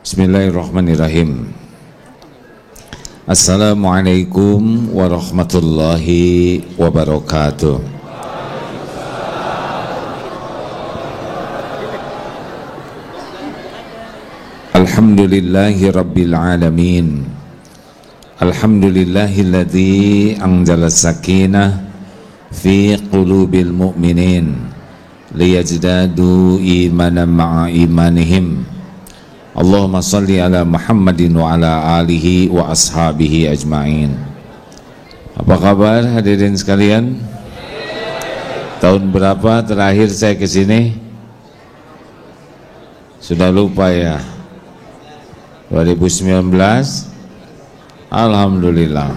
Bismillahirrahmanirrahim. Assalamualaikum warahmatullahi wabarakatuh. Alhamdulillahi rabbil alamin. Alhamdulillahilladzi anzala sakinah fi qulubil mu'minin liyazdadu imanan ma'a imanihim. Allahumma salli ala Muhammadin wa ala alihi wa ashabihi ajma'in. Apa kabar hadirin sekalian? Tahun berapa terakhir saya ke sini? Sudah lupa ya? 2019. Alhamdulillah.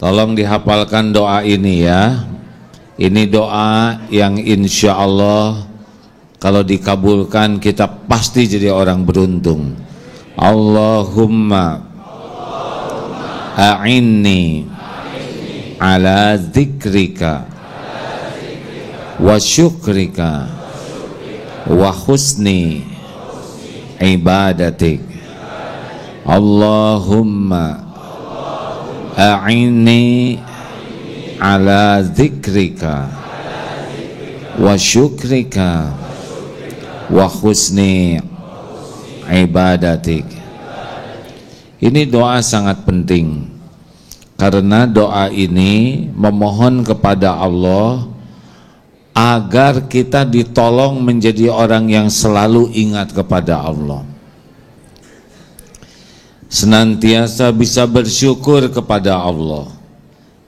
Tolong dihafalkan doa ini ya. Ini doa yang insya Allah kalau dikabulkan kita pasti jadi orang beruntung. Allahumma a'inni ala dzikrika wa syukrika wa husni ibadatik. Allahumma a'inni ala dzikrika wa syukrika wa husni ibadatik. Ini doa sangat penting karena doa ini memohon kepada Allah agar kita ditolong menjadi orang yang selalu ingat kepada Allah, senantiasa bisa bersyukur kepada Allah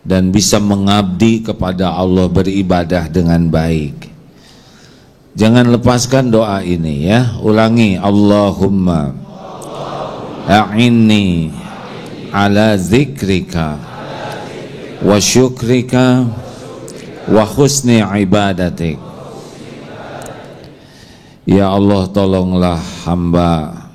dan bisa mengabdi kepada Allah, beribadah dengan baik. Jangan lepaskan doa ini ya. Ulangi. Allahumma a'inni ala dzikrika wa syukrika wa husni ibadatik. Ya Allah, tolonglah hamba.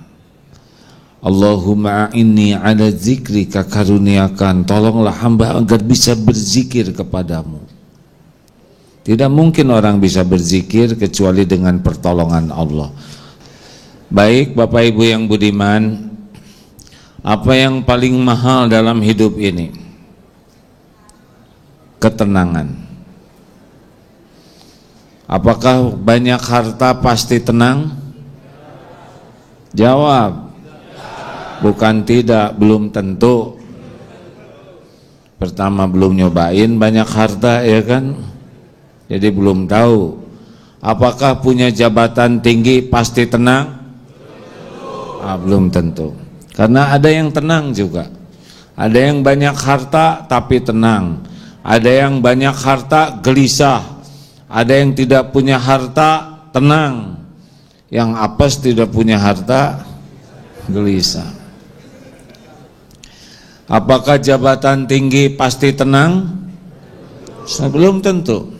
Allahumma a'inni ala dzikrika, karuniakan, tolonglah hamba agar bisa berzikir kepadamu. Tidak mungkin orang bisa berzikir kecuali dengan pertolongan Allah. Baik Bapak Ibu yang budiman, apa yang paling mahal dalam hidup ini? Ketenangan. Apakah banyak harta pasti tenang? Jawab. Bukan tidak, belum tentu. Pertama belum nyobain banyak harta ya kan? Jadi belum tahu. Apakah punya jabatan tinggi pasti tenang? Belum tentu. Karena ada yang tenang juga. Ada yang banyak harta tapi tenang. Ada yang banyak harta gelisah. Ada yang tidak punya harta tenang. Yang apes tidak punya harta gelisah. Apakah jabatan tinggi pasti tenang? Belum tentu.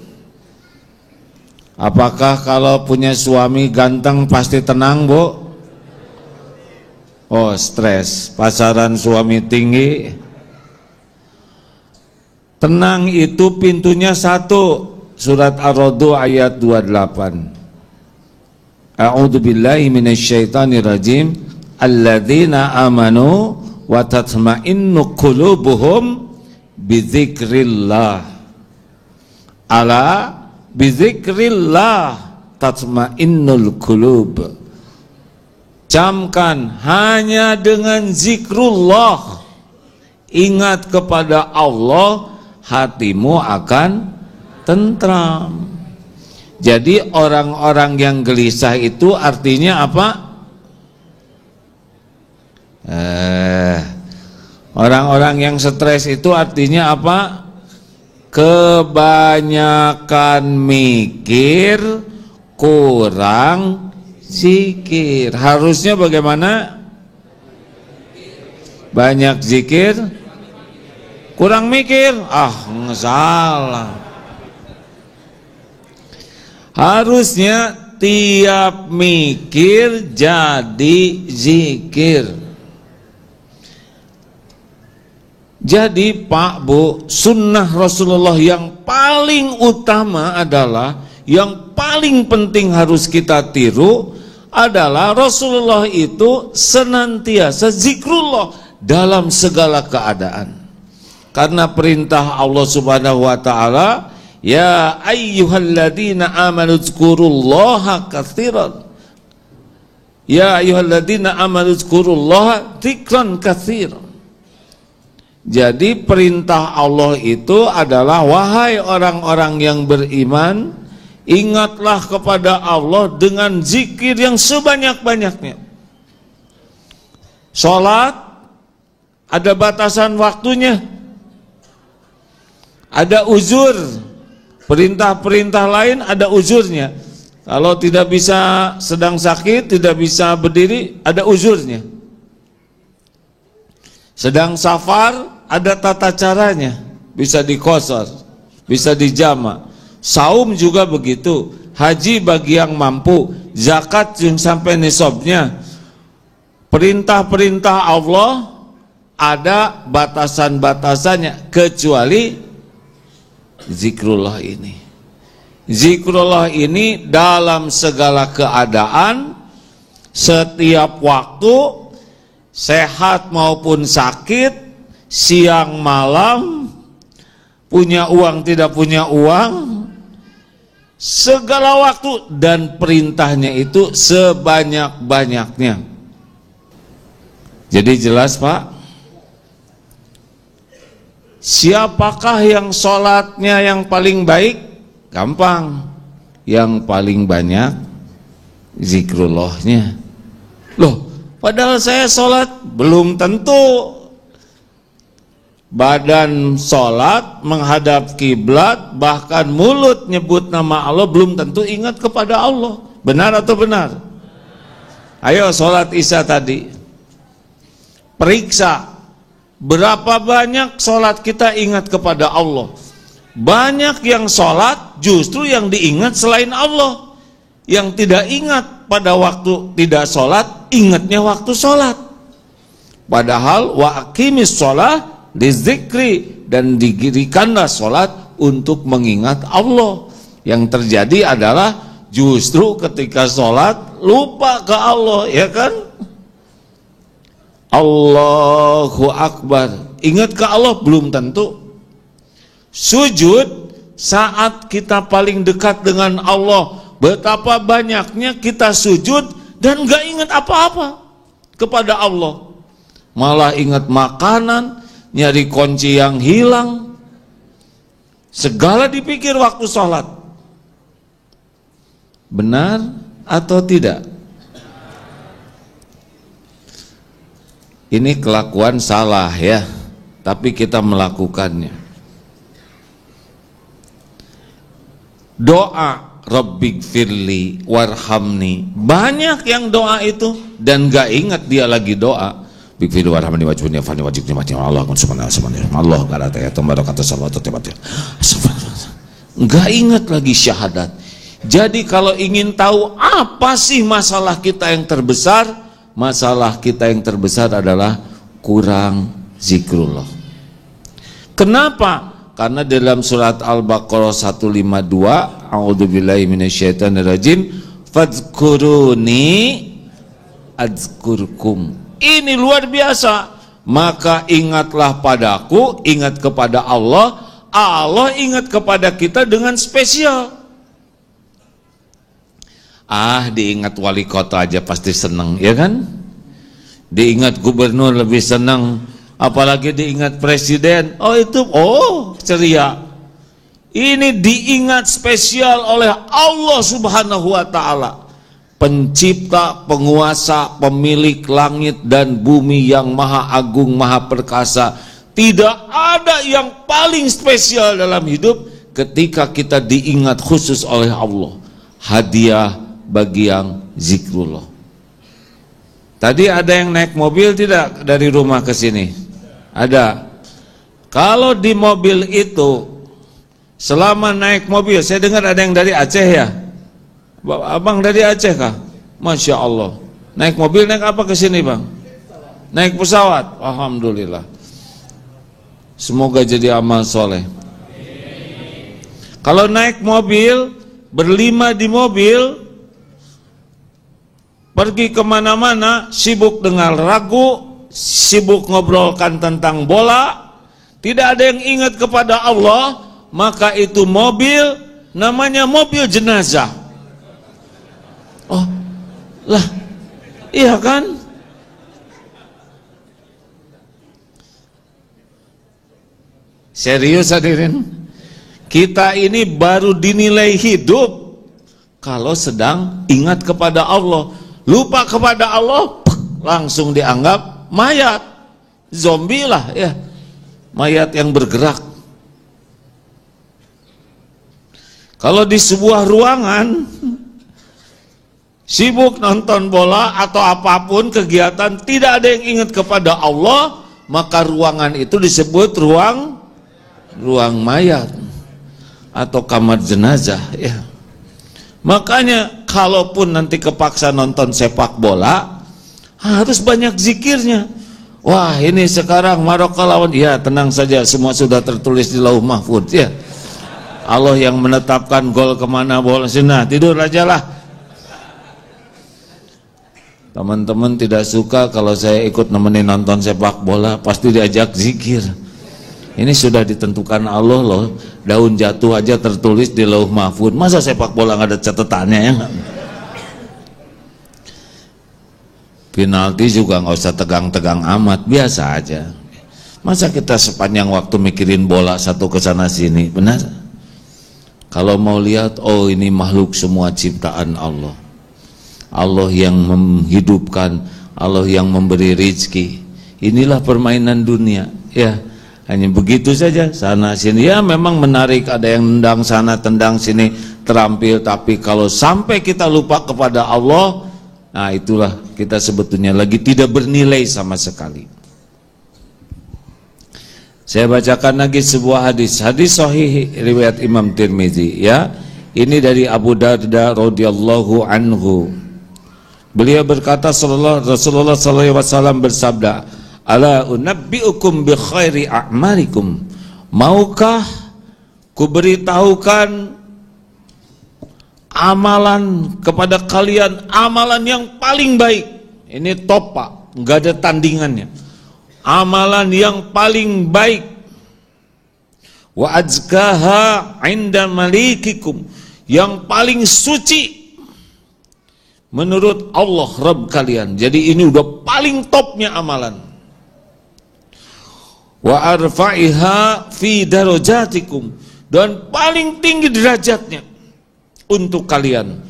Apakah kalau punya suami ganteng pasti tenang, Bu? Oh, stres. Pasaran suami tinggi. Tenang itu pintunya satu. Surat Ar-Ra'd ayat 28. A'udzu billahi minasyaitonir rajim. Alladzina amanu wa tatma'innu qulubuhum bidzikrillah. Ala bizikrillah tatmainnul qulub. Camkan, hanya dengan zikrullah, ingat kepada Allah, hatimu akan tentram. Jadi orang-orang yang gelisah itu artinya apa? Orang-orang yang stres itu artinya apa? Kebanyakan mikir, kurang zikir. Harusnya bagaimana? Banyak zikir, kurang mikir. Salah. Harusnya tiap mikir jadi zikir. Jadi Pak Bu, sunnah Rasulullah yang paling utama adalah, yang paling penting harus kita tiru adalah Rasulullah itu senantiasa zikrullah dalam segala keadaan. Karena perintah Allah Subhanahu wa taala, ya ayyuhalladzina amanu dzkurullaha katsiran. Ya ayyuhalladzina amanu dzkurullaha dzikran katsiran. Jadi perintah Allah itu adalah, wahai orang-orang yang beriman, ingatlah kepada Allah dengan zikir yang sebanyak-banyaknya. Salat ada batasan waktunya, ada uzur. Perintah-perintah lain ada uzurnya. Kalau tidak bisa, sedang sakit, tidak bisa berdiri, ada uzurnya. Sedang safar, ada tata caranya, bisa dikosor, bisa dijama. Saum juga begitu, haji bagi yang mampu, zakat yang sampai nisabnya. Perintah-perintah Allah ada batasan-batasannya, kecuali zikrullah ini. Zikrullah ini dalam segala keadaan, setiap waktu, sehat maupun sakit, siang malam, punya uang tidak punya uang, segala waktu, dan perintahnya itu sebanyak-banyaknya. Jadi jelas Pak, siapakah yang sholatnya yang paling baik? Gampang, yang paling banyak zikrullahnya. Loh, padahal saya sholat, belum tentu. Badan sholat menghadap kiblat, bahkan mulut nyebut nama Allah, belum tentu ingat kepada Allah. Benar atau benar? Ayo sholat isya tadi, periksa berapa banyak sholat kita ingat kepada Allah. Banyak yang sholat justru yang diingat selain Allah. Yang tidak ingat pada waktu tidak sholat, ingatnya waktu sholat. Padahal wa aqimis sholat dizikri, dan didirikanlah sholat untuk mengingat Allah. Yang terjadi adalah justru ketika sholat lupa ke Allah, ya kan? Allahu Akbar, ingat ke Allah belum tentu. Sujud saat kita paling dekat dengan Allah, betapa banyaknya kita sujud dan gak ingat apa-apa kepada Allah, malah ingat makanan, nyari kunci yang hilang, segala dipikir waktu sholat. Benar atau tidak? Ini kelakuan salah ya, tapi kita melakukannya. Doa Rabbighfirli warhamni, banyak yang doa itu dan gak ingat dia lagi doa. Bighfirli warhamni wajibni afani wajibni mati Allah subhanahu Allah karata ya tabarakatu salawatu tibat. Gak ingat lagi syahadat. Jadi kalau ingin tahu apa sih masalah kita yang terbesar, masalah kita yang terbesar adalah kurang zikrullah. Kenapa? Karena dalam surat Al-Baqarah 152, a'udzubillahi minasyaitonirrajim, fadzkuruni adzkurkum. Ini luar biasa. Maka ingatlah padaku, ingat kepada Allah, Allah ingat kepada kita dengan spesial. Diingat wali kota aja pasti senang, ya kan? Diingat gubernur lebih senang, apalagi diingat presiden. Ceria. Ini diingat spesial oleh Allah Subhanahu wa taala, pencipta, penguasa, pemilik langit dan bumi yang maha agung, maha perkasa. Tidak ada yang paling spesial dalam hidup ketika kita diingat khusus oleh Allah. Hadiah bagi yang zikrullah. Tadi ada yang naik mobil tidak dari rumah ke sini? Ada. Kalau di mobil itu, selama naik mobil, saya dengar ada yang dari Aceh ya? Abang dari Aceh kah? Masya Allah. Naik mobil, naik apa ke sini bang? Naik pesawat. Alhamdulillah. Semoga jadi amal soleh. Kalau naik mobil, berlima di mobil, pergi kemana-mana, sibuk dengar lagu, sibuk ngobrolkan tentang bola, tidak ada yang ingat kepada Allah, maka itu mobil namanya mobil jenazah. Oh, lah, iya kan? Serius hadirin, kita ini baru dinilai hidup kalau sedang ingat kepada Allah. Lupa kepada Allah, langsung dianggap mayat, zombie lah ya, mayat yang bergerak. Kalau di sebuah ruangan sibuk nonton bola atau apapun kegiatan, tidak ada yang ingat kepada Allah, maka ruangan itu disebut ruang mayat atau kamar jenazah ya. Makanya kalaupun nanti kepaksa nonton sepak bola, harus banyak zikirnya. Wah, ini sekarang Maroko lawan, ya tenang saja, semua sudah tertulis di Lauh Mahfudz ya. Allah yang menetapkan gol kemana bola, nah tidur aja lah. Teman-teman tidak suka kalau saya ikut nemenin nonton sepak bola, pasti diajak zikir. Ini sudah ditentukan Allah loh, daun jatuh aja tertulis di Lauh Mahfudz. Masa sepak bola nggak ada catatannya ya? Penalti juga nggak usah tegang-tegang amat, biasa aja. Masa kita sepanjang waktu mikirin bola satu kesana sini, benar? Kalau mau lihat, oh ini makhluk semua ciptaan Allah. Allah yang menghidupkan, Allah yang memberi rizki. Inilah permainan dunia, ya. Hanya begitu saja, sana sini ya memang menarik, ada yang tendang sana tendang sini terampil, tapi kalau sampai kita lupa kepada Allah, nah itulah kita sebetulnya lagi tidak bernilai sama sekali. Saya bacakan lagi sebuah hadis sahih riwayat Imam Tirmizi ya. Ini dari Abu Darda radhiyallahu anhu. Beliau berkata, Rasulullah sallallahu alaihi wasallam bersabda, ala unabbiukum bi khairi a'malikum, maukah kuberitahukan amalan kepada kalian, amalan yang paling baik. Ini top pak, nggak ada tandingannya. Amalan yang paling baik. Wa azkaha inda malikikum, yang paling suci menurut Allah Rabb kalian. Jadi ini udah paling topnya amalan. Wa arfa'iha fi darajatikum, dan paling tinggi derajatnya untuk kalian,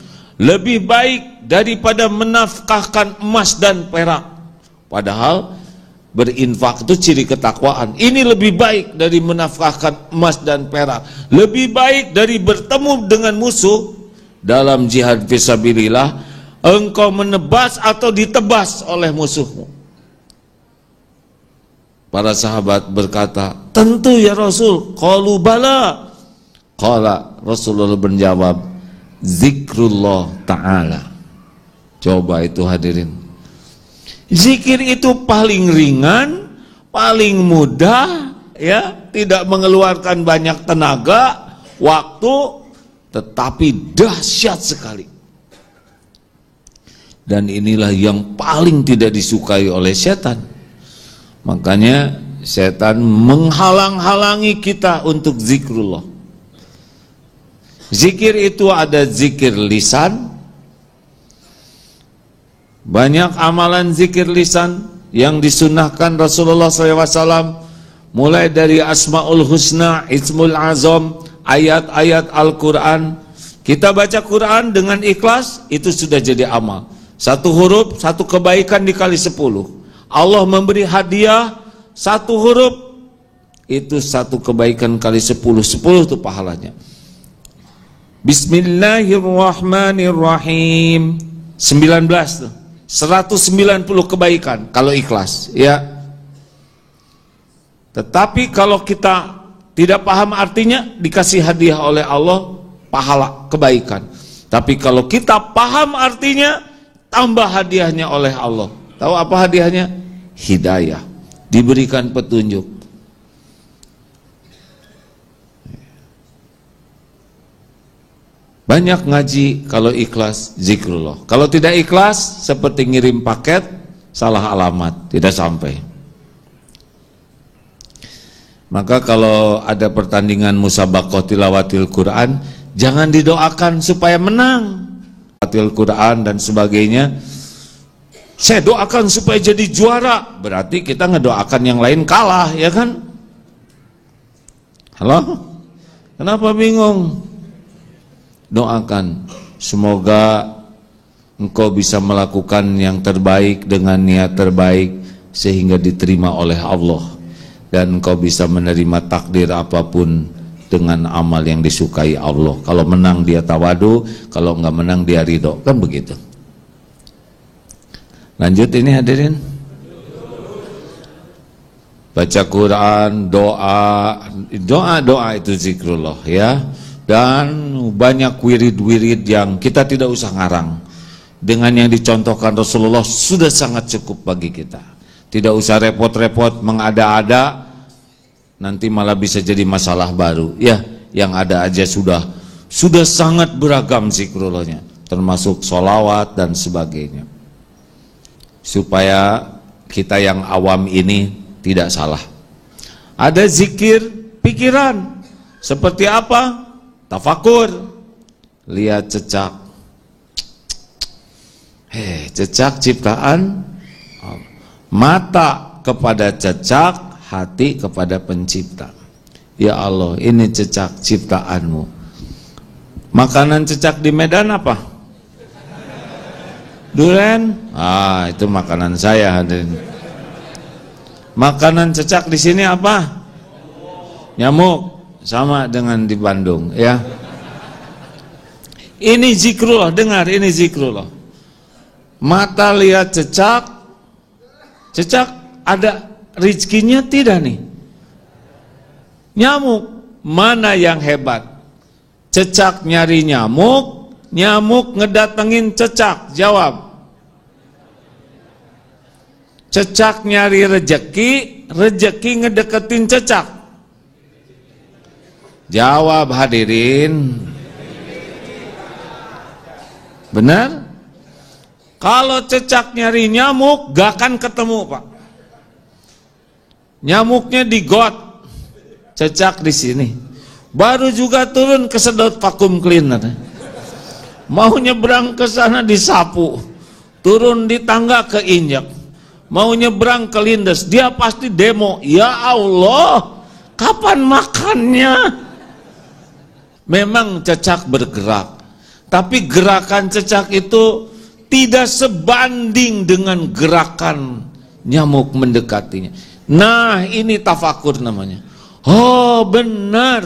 lebih baik daripada menafkahkan emas dan perak. Padahal berinfak itu ciri ketakwaan. Ini lebih baik dari menafkahkan emas dan perak, lebih baik dari bertemu dengan musuh dalam jihad fisabilillah, engkau menebas atau ditebas oleh musuhmu. Para sahabat berkata, tentu ya Rasul. Qalu bala. Qala, Rasulullah menjawab, zikrullah ta'ala. Coba itu hadirin, zikir itu paling ringan, paling mudah ya, tidak mengeluarkan banyak tenaga, waktu, tetapi dahsyat sekali. Dan inilah yang paling tidak disukai oleh setan. Makanya setan menghalang-halangi kita untuk zikrullah. Zikir itu ada zikir lisan. Banyak amalan zikir lisan yang disunahkan Rasulullah SAW, mulai dari Asmaul Husna, Ismul Azam, ayat-ayat Al-Quran. Kita baca Quran dengan ikhlas, itu sudah jadi amal. Satu huruf, satu kebaikan dikali 10. Allah memberi hadiah satu huruf, itu satu kebaikan kali 10. 10 itu pahalanya. Bismillahirrahmanirrahim 19 tuh, 190 kebaikan kalau ikhlas ya. Tetapi kalau kita tidak paham artinya, dikasih hadiah oleh Allah pahala kebaikan. Tapi kalau kita paham artinya, tambah hadiahnya oleh Allah. Tahu apa hadiahnya? Hidayah, diberikan petunjuk. Banyak ngaji kalau ikhlas zikrullah. Kalau tidak ikhlas seperti ngirim paket salah alamat, tidak sampai. Maka kalau ada pertandingan musabaqah tilawatil Quran, jangan didoakan supaya menang. Tilawatil Quran dan sebagainya, saya doakan supaya jadi juara, berarti kita ngedoakan yang lain kalah, ya kan? Halo? Kenapa bingung? Doakan semoga engkau bisa melakukan yang terbaik dengan niat terbaik sehingga diterima oleh Allah, dan engkau bisa menerima takdir apapun dengan amal yang disukai Allah. Kalau menang dia tawadu, kalau enggak menang dia ridho, kan begitu. Lanjut ini hadirin, baca Quran, doa itu zikrullah ya. Dan banyak wirid-wirid yang kita tidak usah ngarang. Dengan yang dicontohkan Rasulullah sudah sangat cukup bagi kita. Tidak usah repot-repot mengada-ada, nanti malah bisa jadi masalah baru. Ya, yang ada aja sudah sangat beragam zikrullahnya, termasuk sholawat dan sebagainya. Supaya kita yang awam ini tidak salah. Ada zikir pikiran. Seperti apa? Tafakur, lihat cecak, cecak ciptaan, mata kepada cecak, hati kepada pencipta. Ya Allah, ini cecak ciptaanmu. Makanan cecak di Medan apa? Durian? Itu makanan saya, hadirin. Makanan cecak di sini apa? Nyamuk. Sama dengan di Bandung ya. Ini zikrullah, dengar, ini zikrullah. Mata lihat cecak, cecak ada rizkinya tidak nih? Nyamuk, mana yang hebat? Cecak nyari nyamuk, nyamuk ngedatengin cecak. Jawab. Cecak nyari rejeki, rejeki ngedeketin cecak. Jawab hadirin. Benar? Kalau cecak nyari nyamuk gak akan ketemu, Pak. Nyamuknya di got, cecak di sini. Baru juga turun kesedot vacuum cleaner. Mau nyebrang ke sana disapu. Turun di tangga keinjak. Mau nyebrang ke lindes, dia pasti demo. Ya Allah, kapan makannya? Memang cecak bergerak, tapi gerakan cecak itu tidak sebanding dengan gerakan nyamuk mendekatinya. Nah, ini tafakur namanya. Oh, benar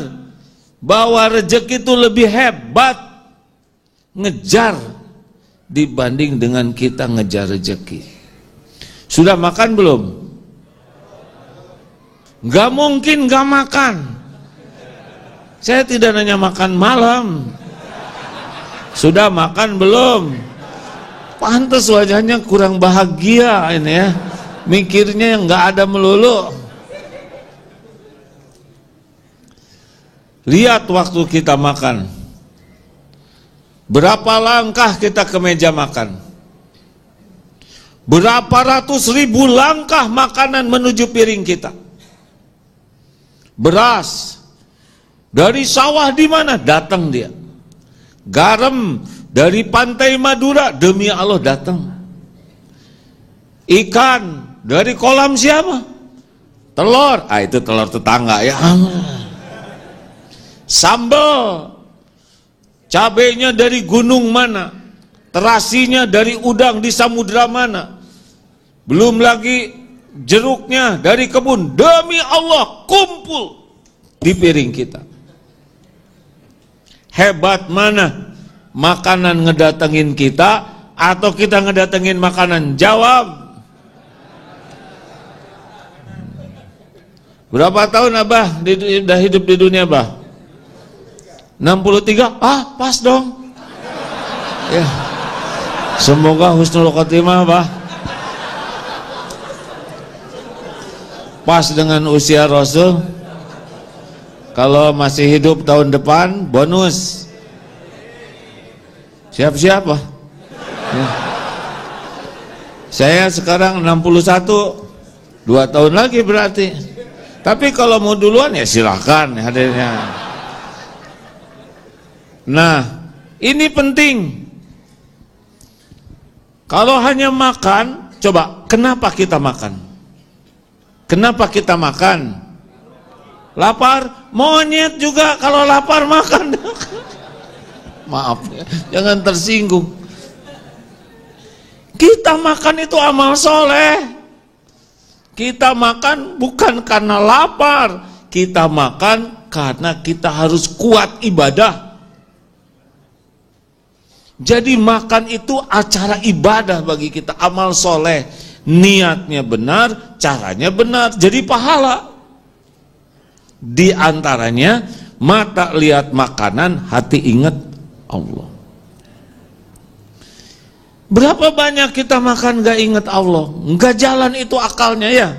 bahwa rezeki itu lebih hebat ngejar dibanding dengan kita ngejar rezeki. Sudah makan belum? Gak mungkin gak makan. Saya tidak nanya makan malam. Sudah makan belum? Pantes wajahnya kurang bahagia ini ya. Mikirnya yang nggak ada melulu. Lihat waktu kita makan. Berapa langkah kita ke meja makan? Berapa ratus ribu langkah makanan menuju piring kita? Beras dari sawah di mana? Datang dia. Garam dari pantai Madura, demi Allah datang. Ikan dari kolam siapa? Telur, itu telur tetangga ya. Sambal, cabenya dari gunung mana? Terasinya dari udang di samudra mana? Belum lagi jeruknya dari kebun, demi Allah kumpul di piring kita. Hebat mana makanan ngedatengin kita atau kita ngedatengin makanan? Jawab. Berapa tahun Abah udah hidup di dunia, Abah? 63? Pas dong. Ya. Semoga husnul khotimah, Abah. Pas dengan usia Rasul. Kalau masih hidup tahun depan bonus. Siap-siap lah. Ya. Saya sekarang 61, 2 tahun lagi berarti. Tapi kalau mau duluan ya silakan hadirnya. Nah, ini penting. Kalau hanya makan, coba kenapa kita makan? Kenapa kita makan? Lapar, monyet juga kalau lapar makan. Maaf ya, jangan tersinggung. Kita makan itu amal soleh. Kita makan bukan karena lapar, kita makan karena kita harus kuat ibadah. Jadi makan itu acara ibadah bagi kita, amal soleh. Niatnya benar, caranya benar, jadi pahala. Di antaranya mata lihat makanan, hati ingat Allah. Berapa banyak kita makan gak ingat Allah, gak jalan itu akalnya ya.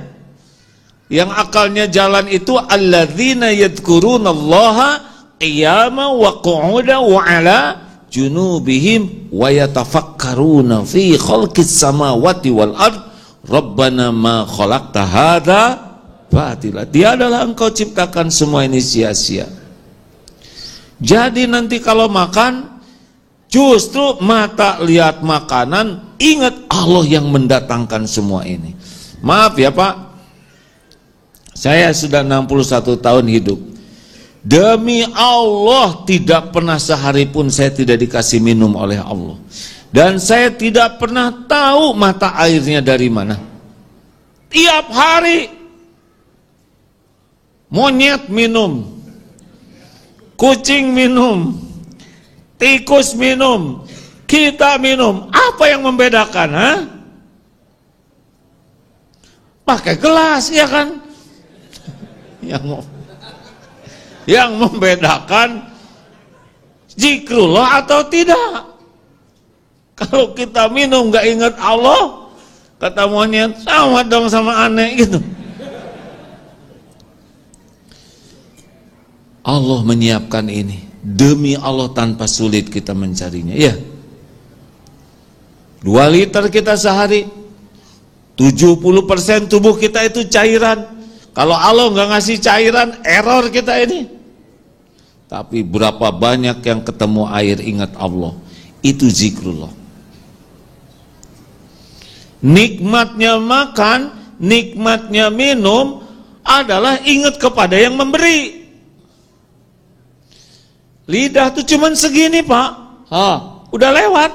Yang akalnya jalan itu alladzina yadhkurunallaha qiyaman wa qu'udan wa 'ala junubihim wa yatafakkaruna fi khalqis samawati wal ard rabbana ma khalaqta hadza batila. Dia adalah engkau ciptakan semua ini sia-sia. Jadi nanti kalau makan, justru mata lihat makanan, ingat Allah yang mendatangkan semua ini. Maaf ya Pak, saya sudah 61 tahun hidup. Demi Allah tidak pernah sehari pun saya tidak dikasih minum oleh Allah. Dan saya tidak pernah tahu mata airnya dari mana. Tiap hari monyet minum, kucing minum, tikus minum, kita minum. Apa yang membedakan? Ha? Pakai gelas, ya kan? Yang membedakan zikrullah atau tidak. Kalau kita minum gak ingat Allah, kata monyet, sama dong sama aneh gitu. Allah menyiapkan ini. Demi Allah tanpa sulit kita mencarinya. Ya, 2 liter kita sehari, 70% tubuh kita itu cairan. Kalau Allah nggak ngasih cairan, error kita ini. Tapi berapa banyak yang ketemu air ingat Allah, itu zikrullah. Nikmatnya makan, nikmatnya minum adalah ingat kepada yang memberi. Lidah tuh cuman segini Pak, udah lewat.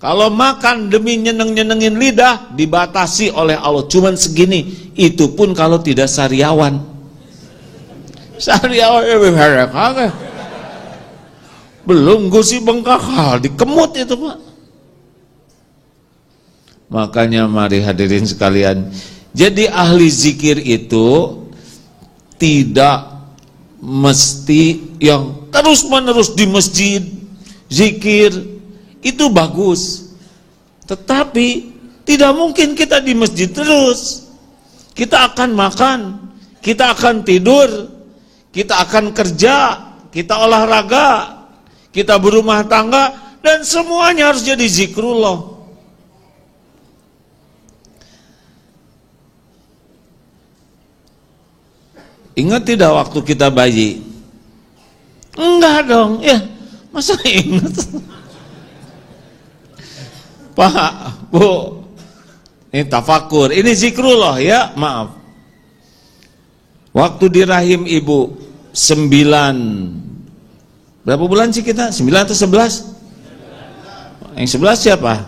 Kalau makan demi nyeneng-nyenengin lidah, dibatasi oleh Allah cuman segini. Itu pun kalau tidak sariawan. Sariawan belum gusi bengkakal, dikemut itu Pak. Makanya mari hadirin sekalian, jadi ahli zikir itu tidak mesti yang terus-menerus di masjid zikir. Itu bagus, tetapi tidak mungkin kita di masjid terus. Kita akan makan, kita akan tidur, kita akan kerja, kita olahraga, kita berumah tangga, dan semuanya harus jadi zikrullah. Ingat tidak waktu kita bayi? Enggak dong, ya masa ingat? Pak, Bu, ini tafakur, ini zikrullah ya, maaf. Waktu di rahim ibu 9, berapa bulan sih kita? 9 atau 11? Yang 11 siapa?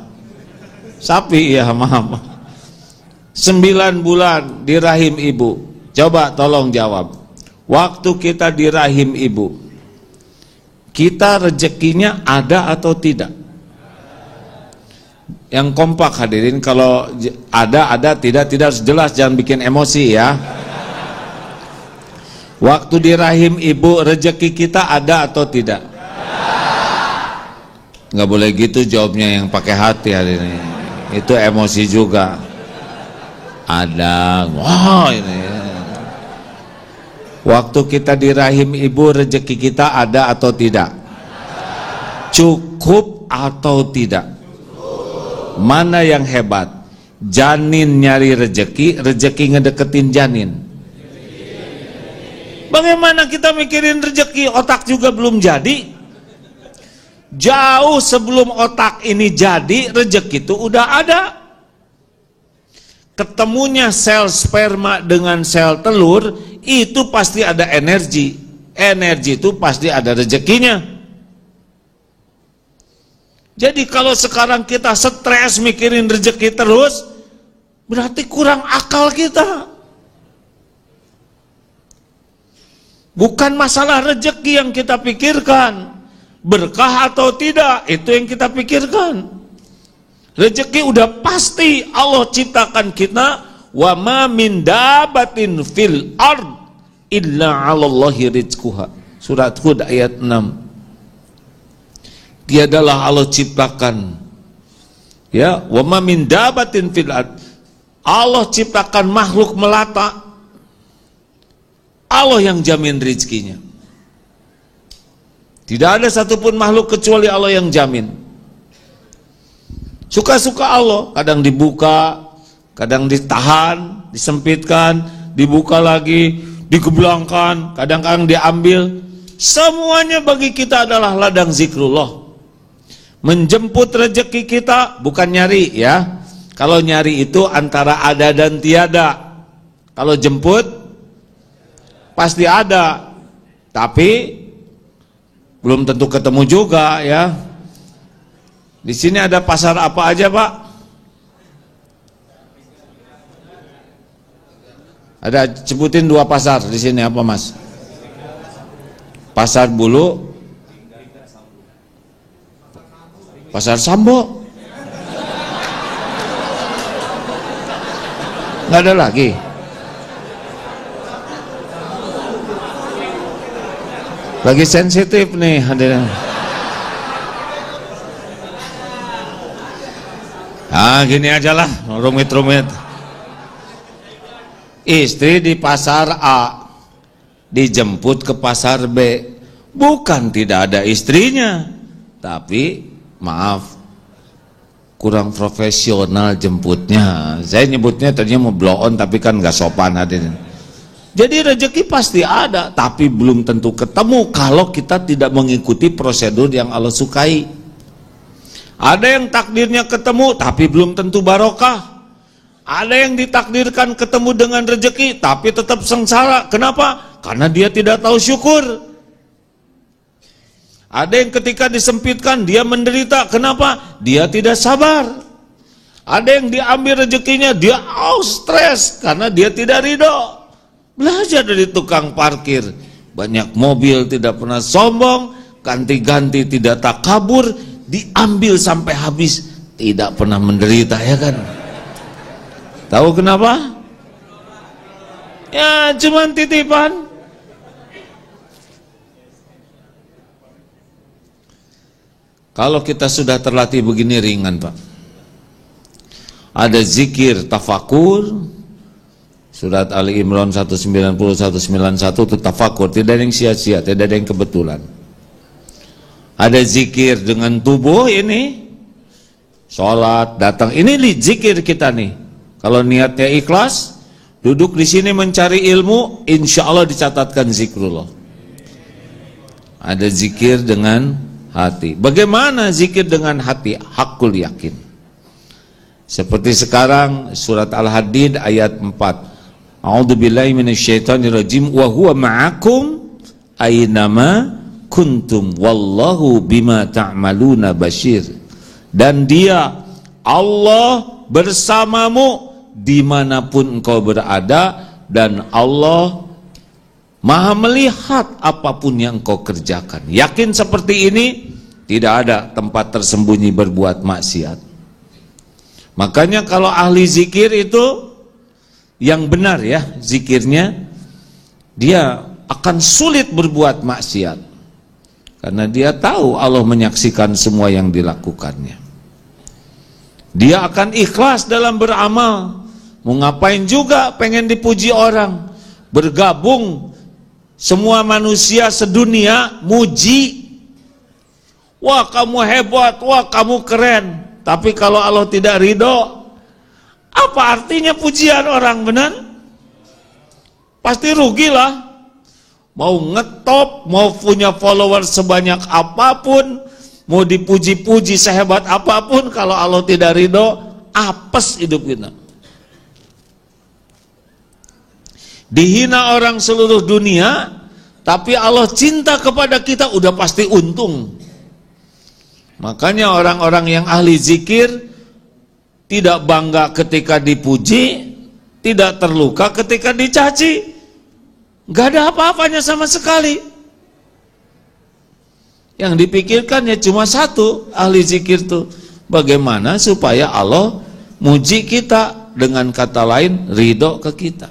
Sapi ya, maaf. 9 bulan di rahim ibu. Coba tolong jawab. Waktu kita di rahim ibu, kita rezekinya ada atau tidak? Yang kompak hadirin, kalau ada, tidak harus jelas, jangan bikin emosi ya. Waktu di rahim ibu, rezeki kita ada atau tidak? Nggak boleh gitu jawabnya, yang pakai hati hadirin. Itu emosi juga. Ada. Wah, ini. Waktu kita di rahim ibu, rezeki kita ada atau tidak? Cukup atau tidak? Mana yang hebat? Janin nyari rejeki, rejeki ngedeketin janin. Bagaimana kita mikirin rejeki, otak juga belum jadi? Jauh sebelum otak ini jadi, rejeki itu udah ada. Ketemunya sel sperma dengan sel telur, itu pasti ada energi. Energi itu pasti ada rezekinya. Jadi kalau sekarang kita stres mikirin rezeki terus, berarti kurang akal kita. Bukan masalah rezeki yang kita pikirkan, berkah atau tidak, itu yang kita pikirkan. Rezeki udah pasti Allah ciptakan kita. Wa ma min dabatin fil ard illa 'alallahi rizquha. Surat Hud ayat 6. Tiadalah Allah ciptakan, ya, wa ma min dabatin fil ard. Allah ciptakan makhluk melata, Allah yang jamin rezekinya. Tidak ada satupun makhluk kecuali Allah yang jamin. Suka-suka Allah, kadang dibuka, kadang ditahan, disempitkan, dibuka lagi, digeblangkan, kadang-kadang diambil. Semuanya bagi kita adalah ladang zikrullah. Menjemput rezeki kita bukan nyari, ya. Kalau nyari itu antara ada dan tiada. Kalau jemput pasti ada, tapi belum tentu ketemu juga, ya. Di sini ada pasar apa aja, Pak? Ada, sebutin 2 pasar di sini, apa, Mas? Pasar Bulu, Pasar Sambo. Nggak ada lagi. Lagi sensitif nih hadirin. Gini aja lah, rumit-rumit. Istri di pasar A dijemput ke pasar B, bukan tidak ada istrinya, tapi maaf, kurang profesional jemputnya. Saya nyebutnya tadinya mau blow on, tapi kan nggak sopan hadirin. Jadi rezeki pasti ada, tapi belum tentu ketemu kalau kita tidak mengikuti prosedur yang Allah sukai. Ada yang takdirnya ketemu, tapi belum tentu barokah. Ada yang ditakdirkan ketemu dengan rezeki, tapi tetap sengsara. Kenapa? Karena dia tidak tahu syukur. Ada yang ketika disempitkan dia menderita. Kenapa? Dia tidak sabar. Ada yang diambil rezekinya, dia stres karena dia tidak ridho. Belajar dari tukang parkir. Banyak mobil tidak pernah sombong, ganti-ganti tidak takabur, diambil sampai habis, tidak pernah menderita, ya kan? Tahu kenapa? Ya cuman titipan. Kalau kita sudah terlatih begini ringan, Pak. Ada zikir tafakur. Surat Ali Imran 190 191 itu tafakur, tidak ada yang sia-sia, tidak ada yang kebetulan. Ada zikir dengan tubuh ini, sholat, datang, ini zikir kita nih. Kalau niatnya ikhlas, duduk di sini mencari ilmu, insya Allah dicatatkan zikrullah. Ada zikir dengan hati. Bagaimana zikir dengan hati? Hakul yakin. Seperti sekarang surat Al-Hadid ayat 4. A'udzubillahi minasyaitonirrajim wa huwa ma'akum aynama kuntum wallahu bima ta'maluna basyir. Dan dia Allah bersamamu dimanapun engkau berada, dan Allah Maha melihat apapun yang engkau kerjakan. Yakin seperti ini, tidak ada tempat tersembunyi berbuat maksiat. Makanya kalau ahli zikir itu yang benar, ya zikirnya, dia akan sulit berbuat maksiat karena dia tahu Allah menyaksikan semua yang dilakukannya. Dia akan ikhlas dalam beramal. Mau ngapain juga pengen dipuji orang, bergabung semua manusia sedunia muji. wah kamu hebat, wah kamu keren. Tapi kalau Allah tidak ridho, apa artinya pujian orang, benar? Pasti rugilah. Mau ngetop, mau punya follower sebanyak apapun, mau dipuji-puji sehebat apapun, kalau Allah tidak ridho, apes hidup kita. Dihina orang seluruh dunia, tapi Allah cinta kepada kita, udah pasti untung. Makanya orang-orang yang ahli zikir tidak bangga ketika dipuji, tidak terluka ketika dicaci. Gak ada apa-apanya sama sekali. Yang dipikirkan ya cuma satu, ahli zikir tuh, bagaimana supaya Allah muji kita, dengan kata lain ridho ke kita.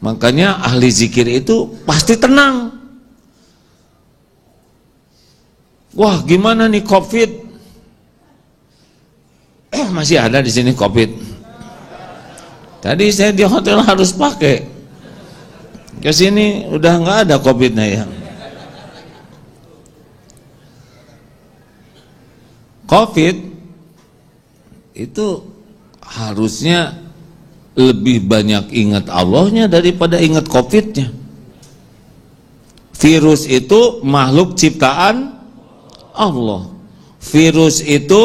Makanya ahli zikir itu pasti tenang. Wah, gimana nih COVID? Masih ada di sini COVID. Tadi saya di hotel harus pakai. Ke sini udah nggak ada COVID-nya ya. COVID itu harusnya lebih banyak ingat Allahnya daripada ingat COVID-nya. Virus itu makhluk ciptaan Allah. Virus itu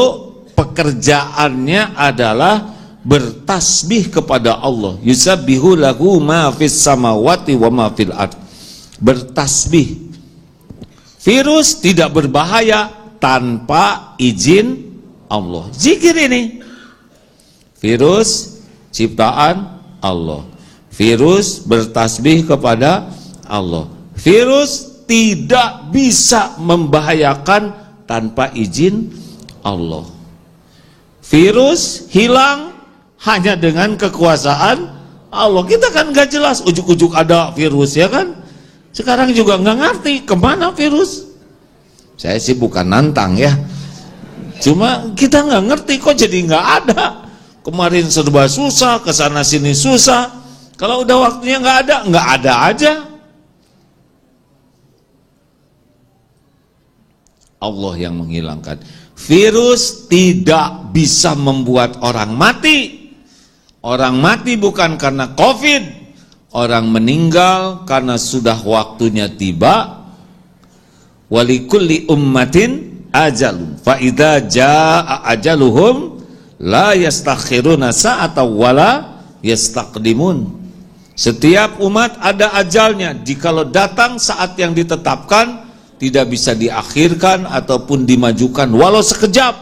pekerjaannya adalah bertasbih kepada Allah. Yusabbihu lahu ma fis samawati wa ma fil ard. Bertasbih. Virus tidak berbahaya tanpa izin Allah. Zikir ini. Virus ciptaan Allah. Virus bertasbih kepada Allah. Virus tidak bisa membahayakan tanpa izin Allah. Virus hilang hanya dengan kekuasaan Allah. Kita kan gak jelas, ujuk-ujuk ada virus ya kan. Sekarang juga gak ngerti kemana virus. Saya sih bukan nantang ya, cuma kita gak ngerti kok jadi gak ada. Kemarin serba susah, kesana sini susah. Kalau udah waktunya gak ada aja. Allah yang menghilangkan. Virus tidak bisa membuat orang mati. Orang mati bukan karena COVID, orang meninggal karena sudah waktunya tiba. Walikulli ummatin ajalun, fa idza jaa ajaluhum la yastakhiruna sa'atan wala yastaqdimun. Setiap umat ada ajalnya. Jikalau datang saat yang ditetapkan, tidak bisa diakhirkan ataupun dimajukan walau sekejap.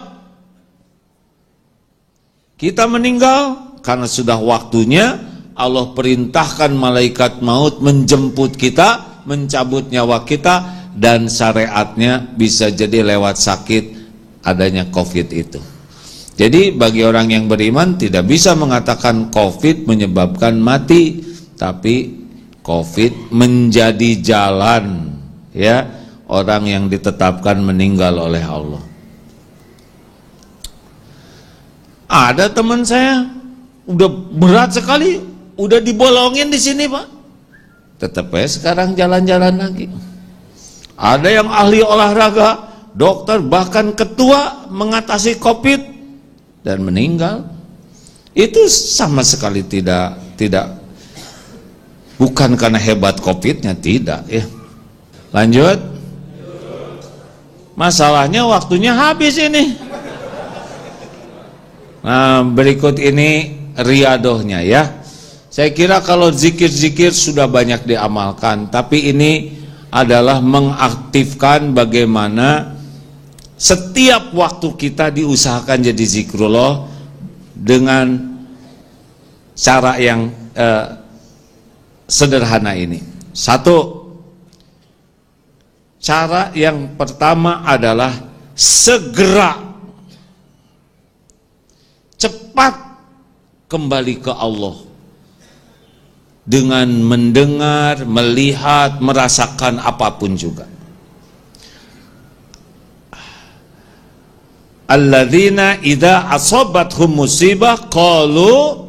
Kita meninggal karena sudah waktunya. Allah perintahkan malaikat maut menjemput kita, mencabut nyawa kita, dan syariatnya bisa jadi lewat sakit adanya COVID itu. Jadi bagi orang yang beriman tidak bisa mengatakan COVID menyebabkan mati, tapi COVID menjadi jalan ya orang yang ditetapkan meninggal oleh Allah. Ada teman saya udah berat sekali, udah dibolongin di sini Pak, tetap aja sekarang jalan-jalan lagi. Ada yang ahli olahraga, dokter, bahkan ketua mengatasi COVID dan meninggal. Itu sama sekali tidak bukan karena hebat COVID-nya, tidak ya. Lanjut. Masalahnya waktunya habis ini. Nah, berikut ini riadohnya ya. Saya kira kalau zikir-zikir sudah banyak diamalkan, tapi ini adalah mengaktifkan bagaimana setiap waktu kita diusahakan jadi zikrullah dengan cara yang sederhana ini. Satu, cara yang pertama adalah segera cepat kembali ke Allah dengan mendengar, melihat, merasakan apapun juga. Alladzina idza asabathum musibah qalu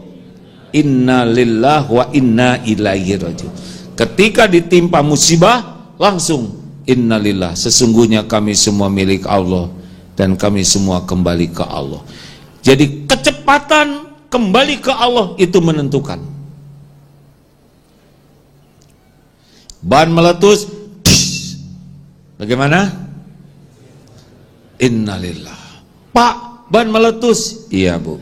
inna lillahi wa inna ilaihi raji'un. Ketika ditimpa musibah langsung innalillah, sesungguhnya kami semua milik Allah dan kami semua kembali ke Allah. Jadi kecepatan kembali ke Allah itu menentukan. Ban meletus, bagaimana? Innalillah. Pak, ban meletus. Iya Bu.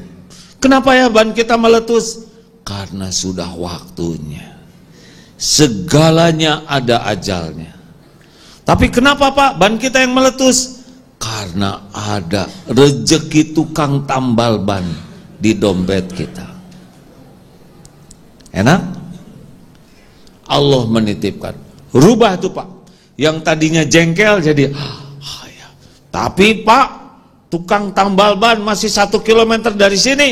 Kenapa ya ban kita meletus? Karena sudah waktunya. Segalanya ada ajalnya. Tapi kenapa Pak ban kita yang meletus? Karena ada rezeki tukang tambal ban di dompet kita. Enak? Allah menitipkan. Rubah tuh Pak. Yang tadinya jengkel jadi ya. Tapi Pak, tukang tambal ban masih 1 kilometer dari sini.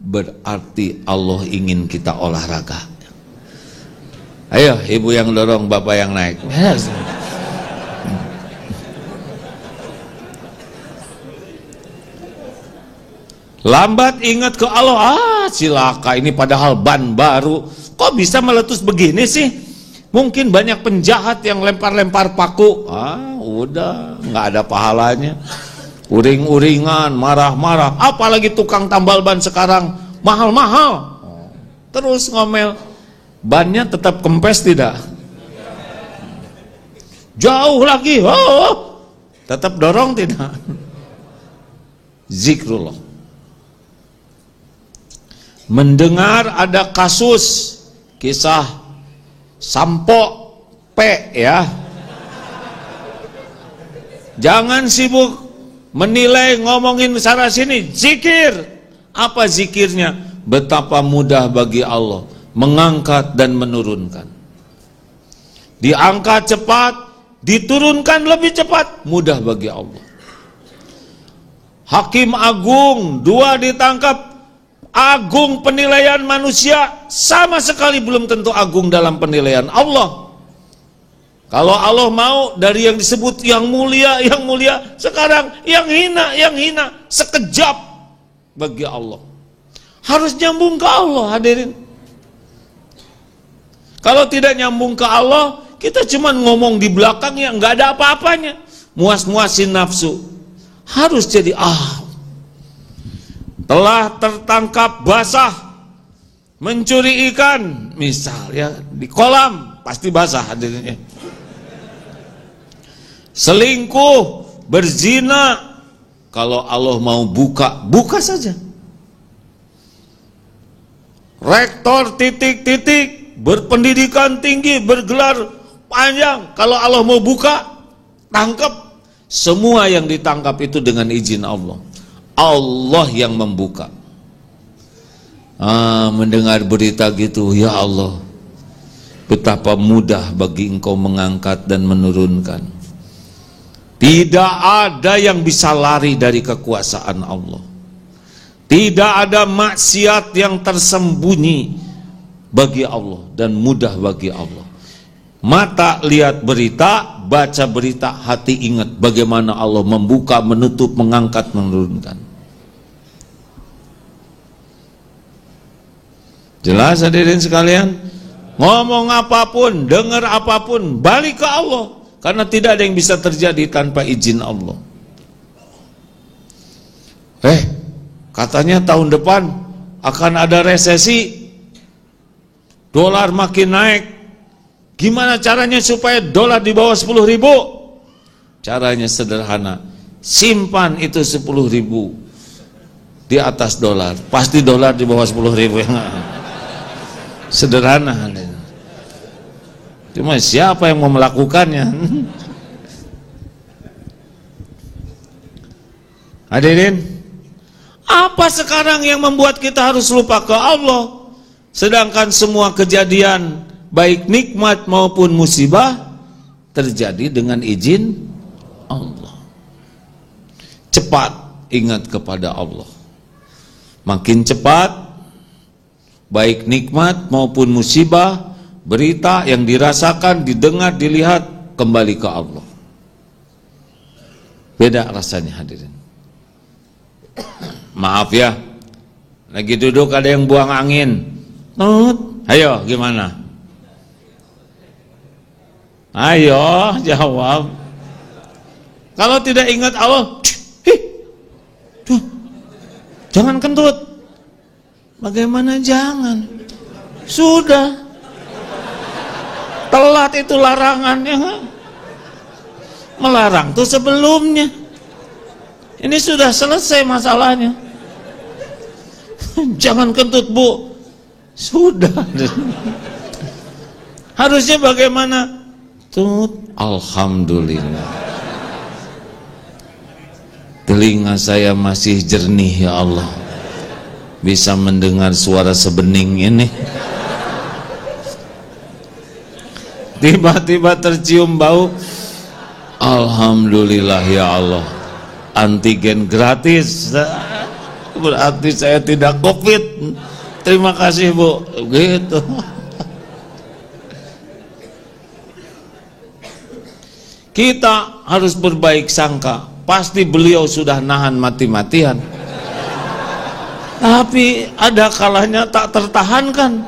Berarti Allah ingin kita olahraga. Ayo ibu yang dorong, bapak yang naik. Lambat ingat ke Allah, cilaka ini padahal ban baru. Kok bisa meletus begini sih? Mungkin banyak penjahat yang lempar-lempar paku. Udah nggak ada pahalanya. Uring-uringan, marah-marah. Apalagi tukang tambal ban sekarang mahal-mahal. Terus ngomel. Bannya tetap kempes tidak? Jauh lagi. Tetap dorong tidak? Zikrullah. Mendengar ada kasus kisah sampo P ya. Jangan sibuk menilai, ngomongin sana sini. Zikir. Apa zikirnya? Betapa mudah bagi Allah mengangkat dan menurunkan. Diangkat cepat, diturunkan lebih cepat, mudah bagi Allah. Hakim agung 2 ditangkap. Agung penilaian manusia, sama sekali belum tentu agung dalam penilaian Allah. Kalau Allah mau dari yang disebut yang mulia, sekarang yang hina, sekejap bagi Allah. Harus nyambung ke Allah, hadirin. Kalau tidak nyambung ke Allah, kita cuma ngomong di belakangnya, nggak ada apa-apanya. Muas-muasin nafsu. Harus jadi telah tertangkap basah mencuri ikan, misal ya, di kolam pasti basah hadirnya. Selingkuh, berzina, kalau Allah mau buka saja. Rektor titik-titik, berpendidikan tinggi, bergelar panjang, kalau Allah mau buka, tangkap. Semua yang ditangkap itu dengan izin Allah. Allah yang membuka. Mendengar berita gitu, ya Allah, betapa mudah bagi Engkau mengangkat dan menurunkan. Tidak ada yang bisa lari dari kekuasaan Allah. Tidak ada maksiat yang tersembunyi bagi Allah dan mudah bagi Allah. Mata lihat berita, baca berita, hati ingat bagaimana Allah membuka, menutup, mengangkat, menurunkan. Jelas hadirin sekalian? Ngomong apapun, dengar apapun, balik ke Allah. Karena tidak ada yang bisa terjadi tanpa izin Allah. Katanya tahun depan akan ada resesi, dolar makin naik. Gimana caranya supaya dolar di bawah 10.000? Caranya sederhana, simpan itu 10.000 di atas dolar, pasti dolar di bawah 10.000. Sederhana. Cuma siapa yang mau melakukannya? Hadirin, apa sekarang yang membuat kita harus lupa ke Allah? Sedangkan semua kejadian baik nikmat maupun musibah terjadi dengan izin Allah. Cepat ingat kepada Allah. Makin cepat baik nikmat maupun musibah, berita yang dirasakan, didengar, dilihat, kembali ke Allah. Beda rasanya hadirin. Maaf ya, lagi duduk ada yang buang angin. Ayo gimana? Ayo jawab. Kalau tidak ingat Allah, jangan kentut. Bagaimana jangan? Sudah telat, itu larangannya. Melarang tuh sebelumnya. Ini sudah selesai masalahnya. Jangan kentut, Bu. Sudah. Harusnya bagaimana? Tut, alhamdulillah. Telinga saya masih jernih ya Allah, bisa mendengar suara sebening ini. Tiba-tiba tercium bau, alhamdulillah ya Allah, antigen gratis, berarti saya tidak COVID. Terima kasih Bu. Gitu. Kita harus berbaik sangka. Pasti beliau sudah nahan mati-matian, tapi ada kalanya tak tertahankan.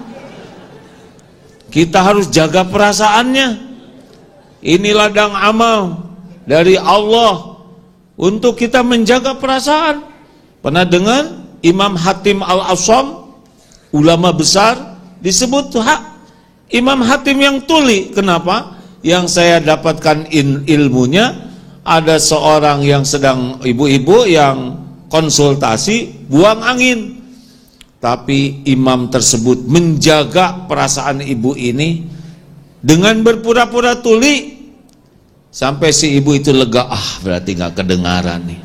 Kita harus jaga perasaannya. Ini ladang amal dari Allah untuk kita menjaga perasaan. Pernah dengar Imam Hatim Al-Asam, ulama besar, disebut Imam Hatim yang tuli. Kenapa? Yang saya dapatkan ilmunya, ada seorang yang sedang, ibu-ibu yang konsultasi buang angin, tapi imam tersebut menjaga perasaan ibu ini dengan berpura-pura tuli sampai si ibu itu lega. Berarti nggak kedengaran nih.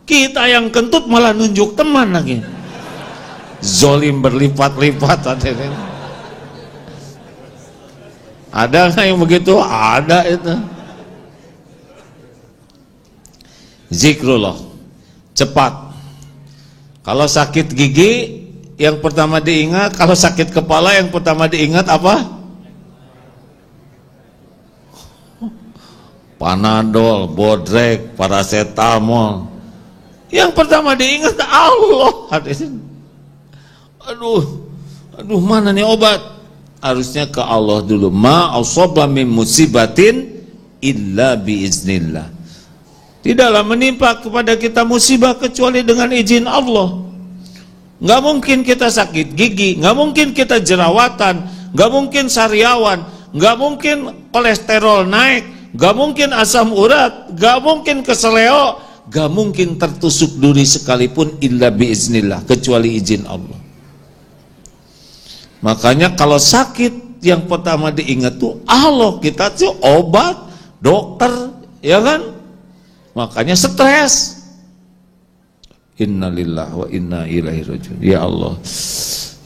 Kita yang kentut malah nunjuk teman lagi. Zolim berlipat-lipat. Ada nggak yang begitu? Ada itu. Zikrullah cepat. Kalau sakit gigi yang pertama diingat, kalau sakit kepala yang pertama diingat apa? Panadol, Bodrek, paracetamol. Yang pertama diingat Allah. Aduh, mana nih obat? Harusnya ke Allah dulu. Ma asaba min musibatin illa biiznillah. Tidaklah menimpa kepada kita musibah kecuali dengan izin Allah. Nggak mungkin kita sakit gigi, nggak mungkin kita jerawatan, nggak mungkin sariawan, nggak mungkin kolesterol naik, nggak mungkin asam urat, nggak mungkin keseleo, nggak mungkin tertusuk duri sekalipun illa biiznillah, kecuali izin Allah. Makanya kalau sakit yang pertama diingat tuh Allah, kita tuh obat, dokter, ya kan? Makanya stres. Innalillahi wa inna ilaihi rajiun. Ya Allah,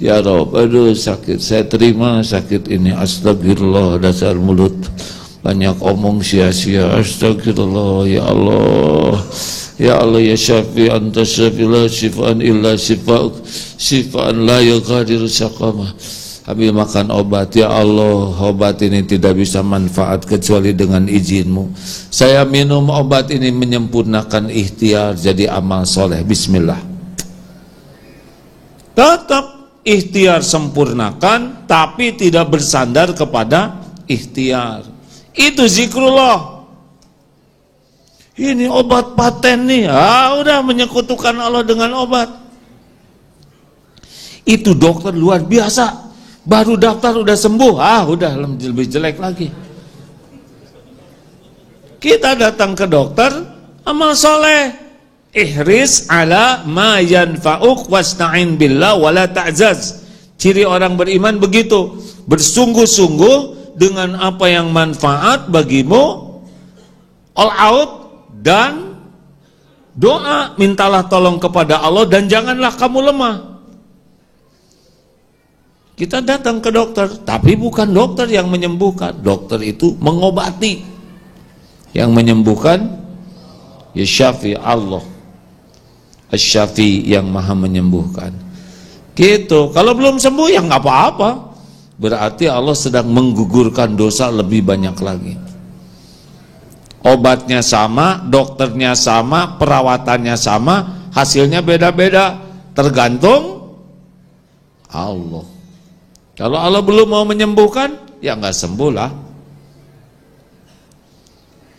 ya Rabb, aduh sakit, saya terima sakit ini. Astagfirullah, dasar mulut banyak omong sia-sia. Astagfirullah, ya Allah. Ya Allah ya Syafi, anta syafi la syifaan illa syifa'uk, syifaan la yughadiru saqama. Ambil makan obat, ya Allah, obat ini tidak bisa manfaat kecuali dengan izinmu. Saya minum obat ini menyempurnakan ikhtiar jadi amal soleh. Bismillah. Tetap ikhtiar sempurnakan, tapi tidak bersandar kepada ikhtiar. Itu zikrullah. Ini obat paten nih, udah menyekutukan Allah dengan obat. Itu dokter luar biasa, baru daftar udah sembuh, udah lebih jelek lagi. Kita datang ke dokter, amal soleh, ihris ala ma yanfa'uk wasta'in billah wala ta'zaz. Ciri orang beriman begitu, bersungguh-sungguh dengan apa yang manfaat bagimu, all out, dan doa, mintalah tolong kepada Allah dan janganlah kamu lemah. Kita datang ke dokter, tapi bukan dokter yang menyembuhkan. Dokter itu mengobati. Yang menyembuhkan ya Syafi, Allah Asy-Syafi yang maha menyembuhkan. Gitu. Kalau belum sembuh ya nggak apa-apa, berarti Allah sedang menggugurkan dosa lebih banyak lagi. Obatnya sama, dokternya sama, perawatannya sama, hasilnya beda-beda, tergantung Allah. Kalau Allah belum mau menyembuhkan, ya nggak sembuh lah.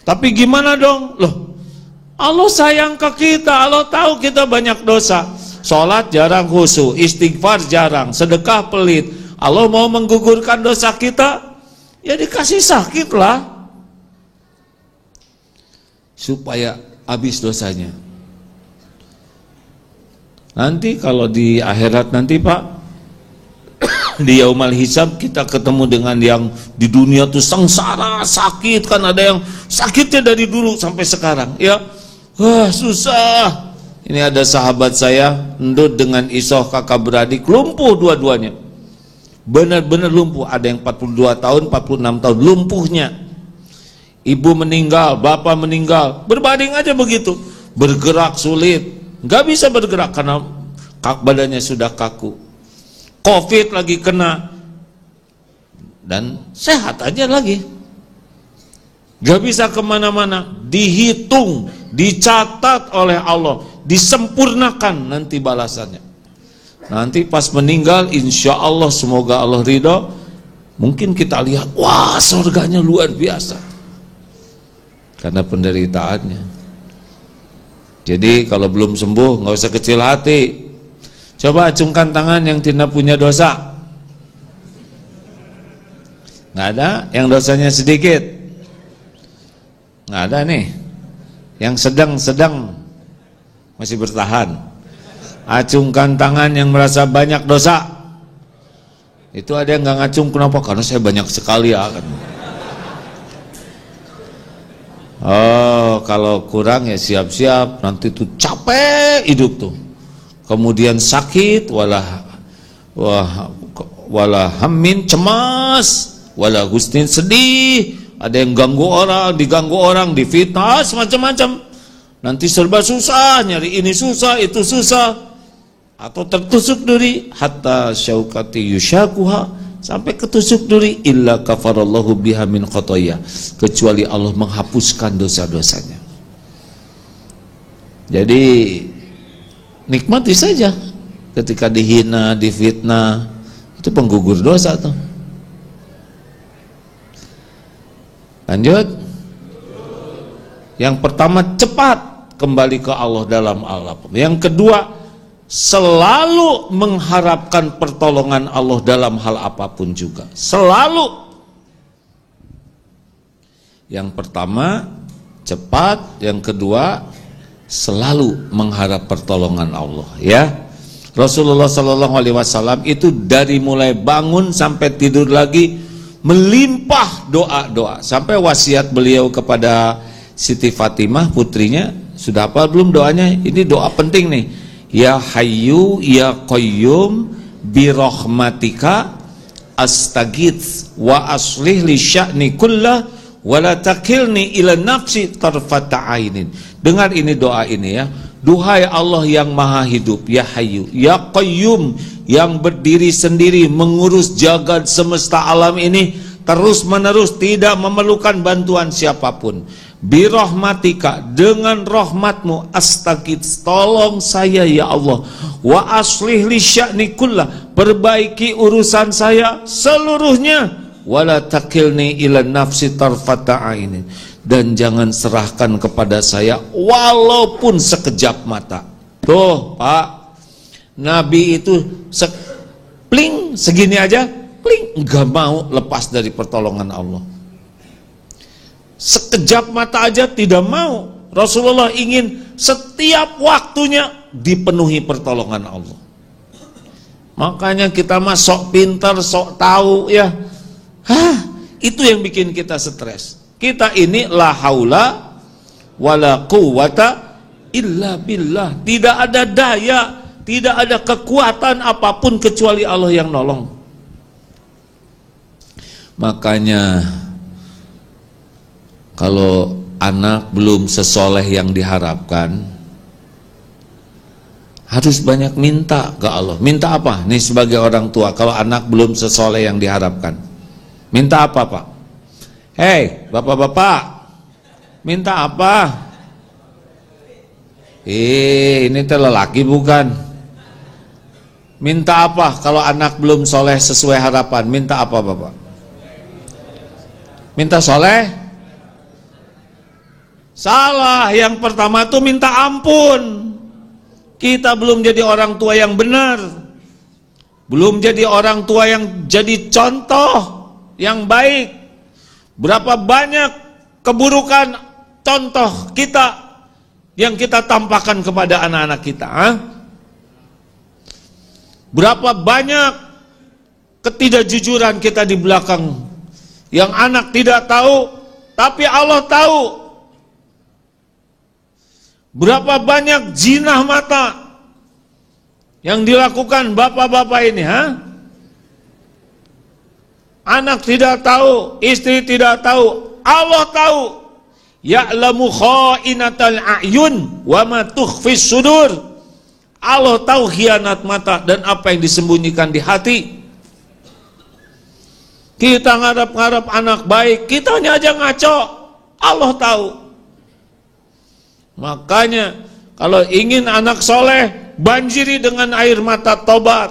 Tapi gimana dong? Loh, Allah sayang ke kita, Allah tahu kita banyak dosa. Sholat jarang khusyuk, istighfar jarang, sedekah pelit. Allah mau menggugurkan dosa kita, ya dikasih sakit lah, supaya habis dosanya. Nanti kalau di akhirat nanti Pak, di yaumal hisab kita ketemu dengan yang di dunia tuh sengsara, sakit, kan ada yang sakitnya dari dulu sampai sekarang, ya, wah susah. Ini ada sahabat saya, Ndut dengan Isoh kakak beradik, lumpuh dua-duanya, benar-benar lumpuh. Ada yang 42 tahun, 46 tahun lumpuhnya. Ibu meninggal, bapak meninggal, berbanding aja begitu, bergerak sulit, nggak bisa bergerak karena badannya sudah kaku. Covid lagi kena, dan sehat aja lagi, gak bisa kemana-mana. Dihitung, dicatat oleh Allah, disempurnakan nanti balasannya. Nanti pas meninggal, insya Allah, semoga Allah ridho, mungkin kita lihat, wah surganya luar biasa karena penderitaannya. Jadi kalau belum sembuh nggak usah kecil hati. Coba acungkan tangan yang tidak punya dosa. Nggak ada? Yang dosanya sedikit? Nggak ada nih. Yang sedang-sedang masih bertahan. Acungkan tangan yang merasa banyak dosa. Itu ada yang nggak ngacung, kenapa? Karena saya banyak sekali ya kan. Oh, kalau kurang ya siap-siap, nanti tuh capek hidup tuh. Kemudian sakit, wala hammin, cemas, wala gustin, sedih, ada yang ganggu orang, diganggu orang, difitnah, semacam-macam. Nanti serba susah, nyari ini susah, itu susah, atau tertusuk duri, hatta syaukati yushakuha, sampai ketusuk duri, illa kafarallahu biha min khotoya, kecuali Allah menghapuskan dosa-dosanya. Jadi nikmati saja ketika dihina, difitnah, itu penggugur dosa tuh. Lanjut. Yang pertama, cepat kembali ke Allah dalam al-apapun. Yang kedua, selalu mengharapkan pertolongan Allah dalam hal apapun juga. Selalu. Yang pertama, cepat. Yang kedua, selalu mengharap pertolongan Allah, ya. Rasulullah SAW itu dari mulai bangun sampai tidur lagi melimpah doa-doa, sampai wasiat beliau kepada Siti Fatimah putrinya, sudah apa belum doanya? Ini doa penting nih. Ya Hayyu ya Qayyum bi rahmatika astaghits wa aslih li sya'ni kullah wala takilni ila nafsi tarfata ainin. Dengar ini doa ini ya. Duhai Allah yang maha hidup, ya Hayyu ya Qayyum, yang berdiri sendiri mengurus jagat semesta alam ini terus menerus, tidak memerlukan bantuan siapapun. Bi rahmatika, dengan rahmatmu, astaghits, tolong saya ya Allah, wa aslih li sya'ni kullah, perbaiki urusan saya seluruhnya, wala takilni ila nafsi tarfata ainin, dan jangan serahkan kepada saya walaupun sekejap mata. Tuh Pak, Nabi itu pling segini aja, pling, nggak mau lepas dari pertolongan Allah. Sekejap mata aja tidak mau. Rasulullah ingin setiap waktunya dipenuhi pertolongan Allah. Makanya kita mah sok pintar, sok tahu ya. Itu yang bikin kita stres. Kita ini la haula wala quwata illa billah. Tidak ada daya, tidak ada kekuatan apapun kecuali Allah yang nolong. Makanya kalau anak belum sesoleh yang diharapkan, harus banyak minta ke Allah. Minta apa? Nih sebagai orang tua, kalau anak belum sesoleh yang diharapkan, minta apa Pak? Hei bapak-bapak, minta apa? Ini teh lelaki bukan? Minta apa kalau anak belum soleh sesuai harapan? Minta apa Bapak? Minta soleh? Salah. Yang pertama tuh minta ampun. Kita belum jadi orang tua yang benar, belum jadi orang tua yang jadi contoh yang baik. Berapa banyak keburukan contoh kita yang kita tampakkan kepada anak-anak kita, Berapa banyak ketidakjujuran kita di belakang yang anak tidak tahu, tapi Allah tahu. Berapa banyak zina mata yang dilakukan bapak-bapak ini, Anak tidak tahu, istri tidak tahu, Allah tahu. Ya'lamu kha'inatal a'yun wa ma tukhfis sudur. Allah tahu khianat mata dan apa yang disembunyikan di hati. Kita ngarap-ngarap anak baik, kitanya aja ngaco. Allah tahu. Makanya kalau ingin anak soleh, banjiri dengan air mata tobat.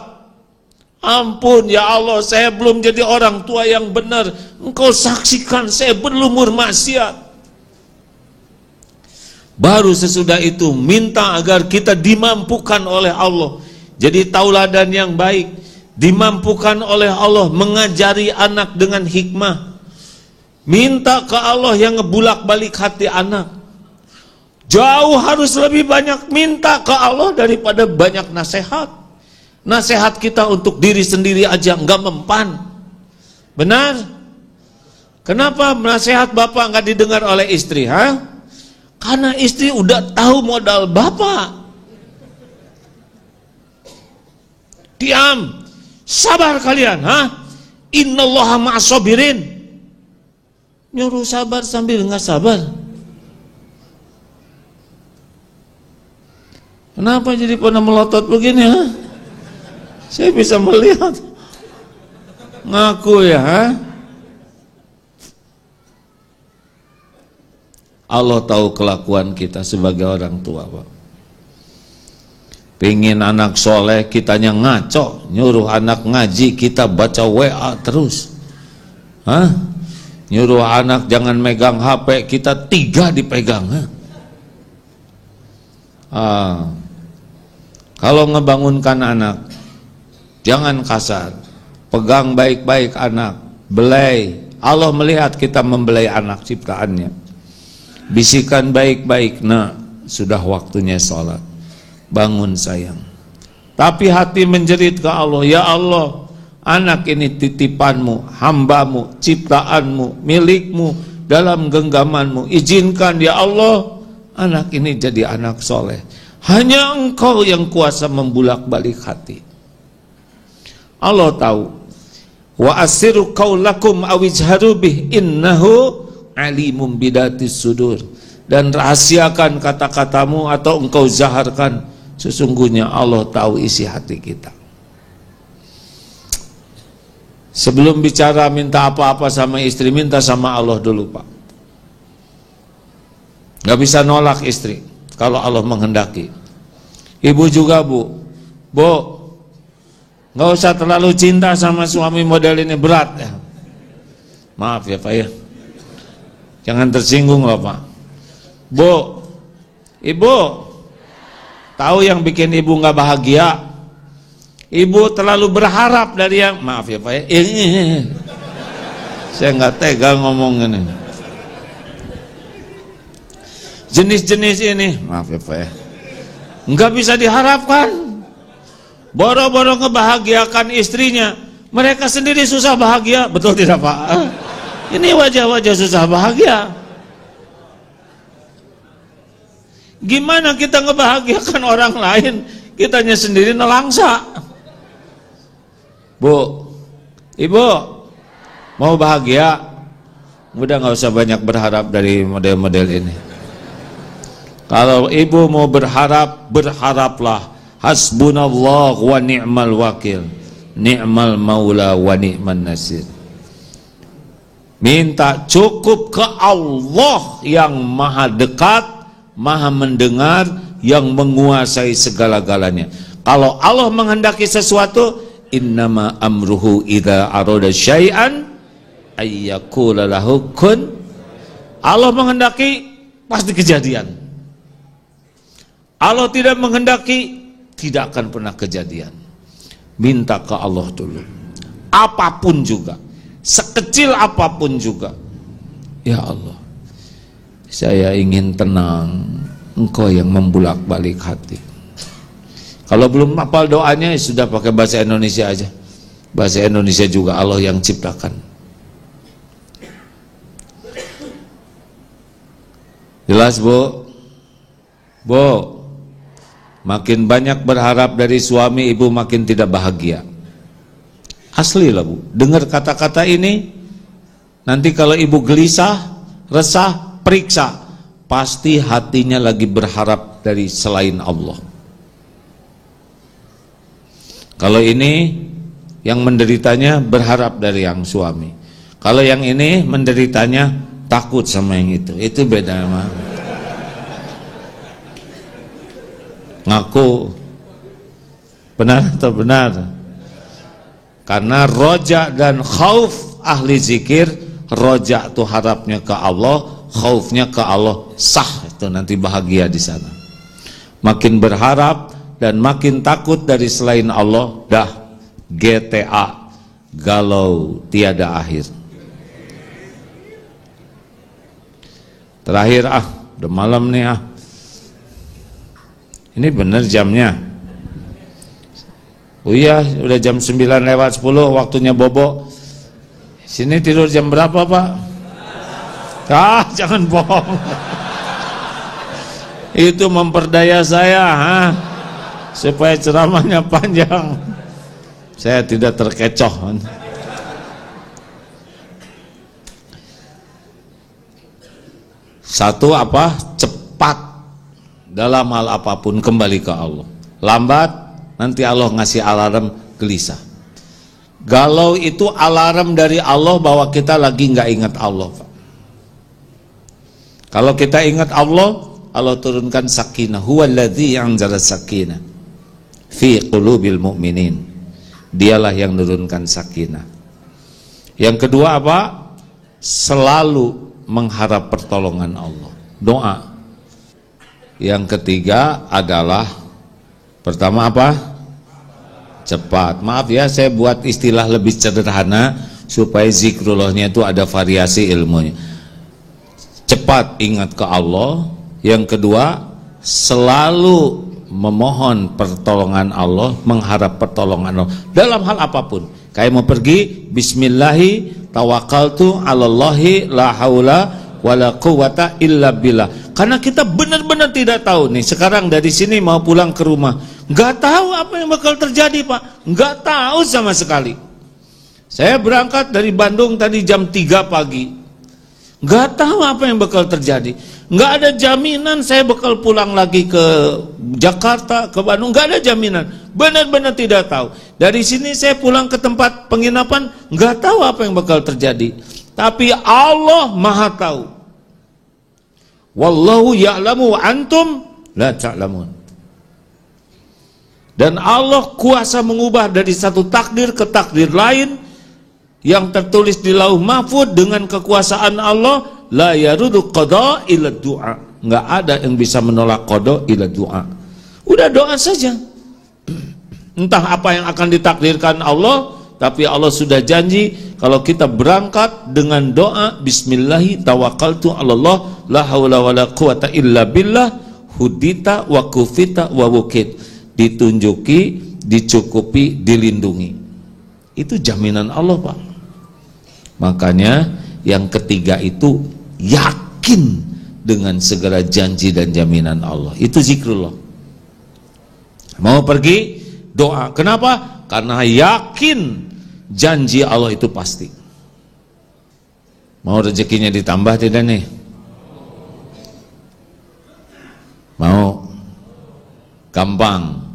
Ampun ya Allah, saya belum jadi orang tua yang benar. Engkau saksikan saya berlumur maksiat. Baru sesudah itu minta agar kita dimampukan oleh Allah jadi tauladan yang baik, dimampukan oleh Allah mengajari anak dengan hikmah. Minta ke Allah yang ngebulak-balik hati anak. Jauh harus lebih banyak minta ke Allah daripada banyak nasihat. Nasihat kita untuk diri sendiri aja enggak mempan. Benar? Kenapa nasihat bapak enggak didengar oleh istri, Karena istri udah tahu modal bapak. Diam, sabar kalian, Innallaha ma'as-sabirin. Nyuruh sabar sambil nggak sabar. Kenapa jadi pada melotot begini, Saya bisa melihat. Ngaku ya, Allah tahu kelakuan kita sebagai orang tua, Pak. Pingin anak soleh, kitanya ngaco, nyuruh anak ngaji, kita baca WA terus. Nyuruh anak jangan megang HP, kita 3 dipegang. Kalau ngebangunkan anak, jangan kasar, pegang baik-baik anak, belai. Allah melihat kita membelai anak ciptaannya. Bisikan baik-baik, nak, sudah waktunya sholat, bangun sayang. Tapi hati menjerit ke Allah, ya Allah, anak ini titipanmu, hambamu, ciptaanmu, milikmu, dalam genggamanmu. Izinkan ya Allah, anak ini jadi anak soleh. Hanya engkau yang kuasa membulak-balik hati. Allah tahu. Wa asiru qaulakum awijharu bih innahu alimum bidatis sudur. Dan rahasiakan kata-katamu atau engkau zaharkan, sesungguhnya Allah tahu isi hati kita. Sebelum bicara minta apa-apa sama istri, minta sama Allah dulu, Pak. Gak bisa nolak istri kalau Allah menghendaki. Ibu juga, Bu, gak usah terlalu cinta sama suami model ini, berat ya. Maaf ya Pak ya, jangan tersinggung loh Pak. Bu, Ibu tahu yang bikin Ibu gak bahagia? Ibu terlalu berharap dari yang, maaf ya Pak ya, saya nggak tega ngomong ini. Jenis-jenis ini, maaf ya Pak ya, nggak bisa diharapkan. Boro-boro ngebahagiakan istrinya, mereka sendiri susah bahagia, betul tidak Pak? Ini wajah-wajah susah bahagia. Gimana kita ngebahagiakan orang lain, kitanya sendiri nelangsa. Bu, Ibu mau bahagia, udah nggak usah banyak berharap dari model-model ini. Kalau ibu mau berharap, berharaplah hasbunallah wa ni'mal wakil, ni'mal maula wa ni'man nasir. Minta cukup ke Allah yang maha dekat, maha mendengar, yang menguasai segala-galanya. Kalau Allah menghendaki sesuatu, innama amruhu idza arada syai'an ayyakula lahu kun. Allah menghendaki pasti kejadian. Allah tidak menghendaki tidak akan pernah kejadian. Minta ke Allah dulu. Apapun juga, sekecil apapun juga. Ya Allah, saya ingin tenang, Engkau yang membulak-balik hati. Kalau belum hafal doanya ya sudah pakai bahasa Indonesia aja. Bahasa Indonesia juga Allah yang ciptakan. Jelas Bu? Bu, makin banyak berharap dari suami, ibu makin tidak bahagia. Asli lah Bu, dengar kata-kata ini, nanti kalau ibu gelisah, resah, periksa, pasti hatinya lagi berharap dari selain Allah. Kalau ini yang menderitanya berharap dari yang suami. Kalau yang ini menderitanya takut sama yang itu beda mah. Ngaku benar atau benar? Karena roja dan khauf ahli zikir, roja itu harapnya ke Allah, khaufnya ke Allah, sah itu nanti bahagia di sana. Makin berharap dan makin takut dari selain Allah, dah GTA, galau tiada akhir. Terakhir udah malam nih ini bener jamnya. Oh iya, udah jam 9:10, waktunya bobo. Sini tidur jam berapa Pak? Jangan bohong. Itu memperdaya saya, supaya ceramahnya panjang. Saya tidak terkecoh. Satu apa? Cepat dalam hal apapun kembali ke Allah. Lambat nanti Allah ngasih alarm gelisah. Galau itu alarm dari Allah bahwa kita lagi nggak ingat Allah. Kalau kita ingat Allah, Allah turunkan sakinah. Huwallazi anzala sakinah fi qulubil mu'minin. Dialah yang menurunkan sakinah. Yang kedua apa? Selalu mengharap pertolongan Allah. Doa. Yang ketiga adalah pertama apa? Cepat. Maaf ya, saya buat istilah lebih sederhana supaya zikrullahnya itu ada variasi ilmunya. Cepat ingat ke Allah. Yang kedua, selalu memohon pertolongan Allah, mengharap pertolongan Allah dalam hal apapun. Kayak mau pergi, bismillahi tawakkaltu 'alallahi la haula wala quwata illa billah. Karena kita benar-benar tidak tahu nih, sekarang dari sini mau pulang ke rumah, nggak tahu apa yang bakal terjadi Pak, nggak tahu sama sekali. Saya berangkat dari Bandung tadi jam 3 pagi, nggak tahu apa yang bakal terjadi. Nggak ada jaminan saya bakal pulang lagi ke Jakarta, ke Bandung, nggak ada jaminan. Benar-benar tidak tahu. Dari sini saya pulang ke tempat penginapan, nggak tahu apa yang bakal terjadi. Tapi Allah Maha tahu. Wallahu ya'lamu wa antum la ta'lamun. Dan Allah kuasa mengubah dari satu takdir ke takdir lain yang tertulis di Lauh Mahfuz dengan kekuasaan Allah. La yarudu qada ila du'a. Nggak ada yang bisa menolak qada ila du'a. Udah doa saja. Entah apa yang akan ditakdirkan Allah, tapi Allah sudah janji kalau kita berangkat dengan doa bismillahi tawakkaltu 'alallah la haula wala quwata illa billah hudita wa kufita wa wukid. Ditunjuki, dicukupi, dilindungi. Itu jaminan Allah Pak. Makanya yang ketiga itu yakin dengan segala janji dan jaminan Allah. Itu zikrullah. Mau pergi, doa. Kenapa? Karena yakin janji Allah itu pasti. Mau rezekinya ditambah tidak nih? Mau? Gampang.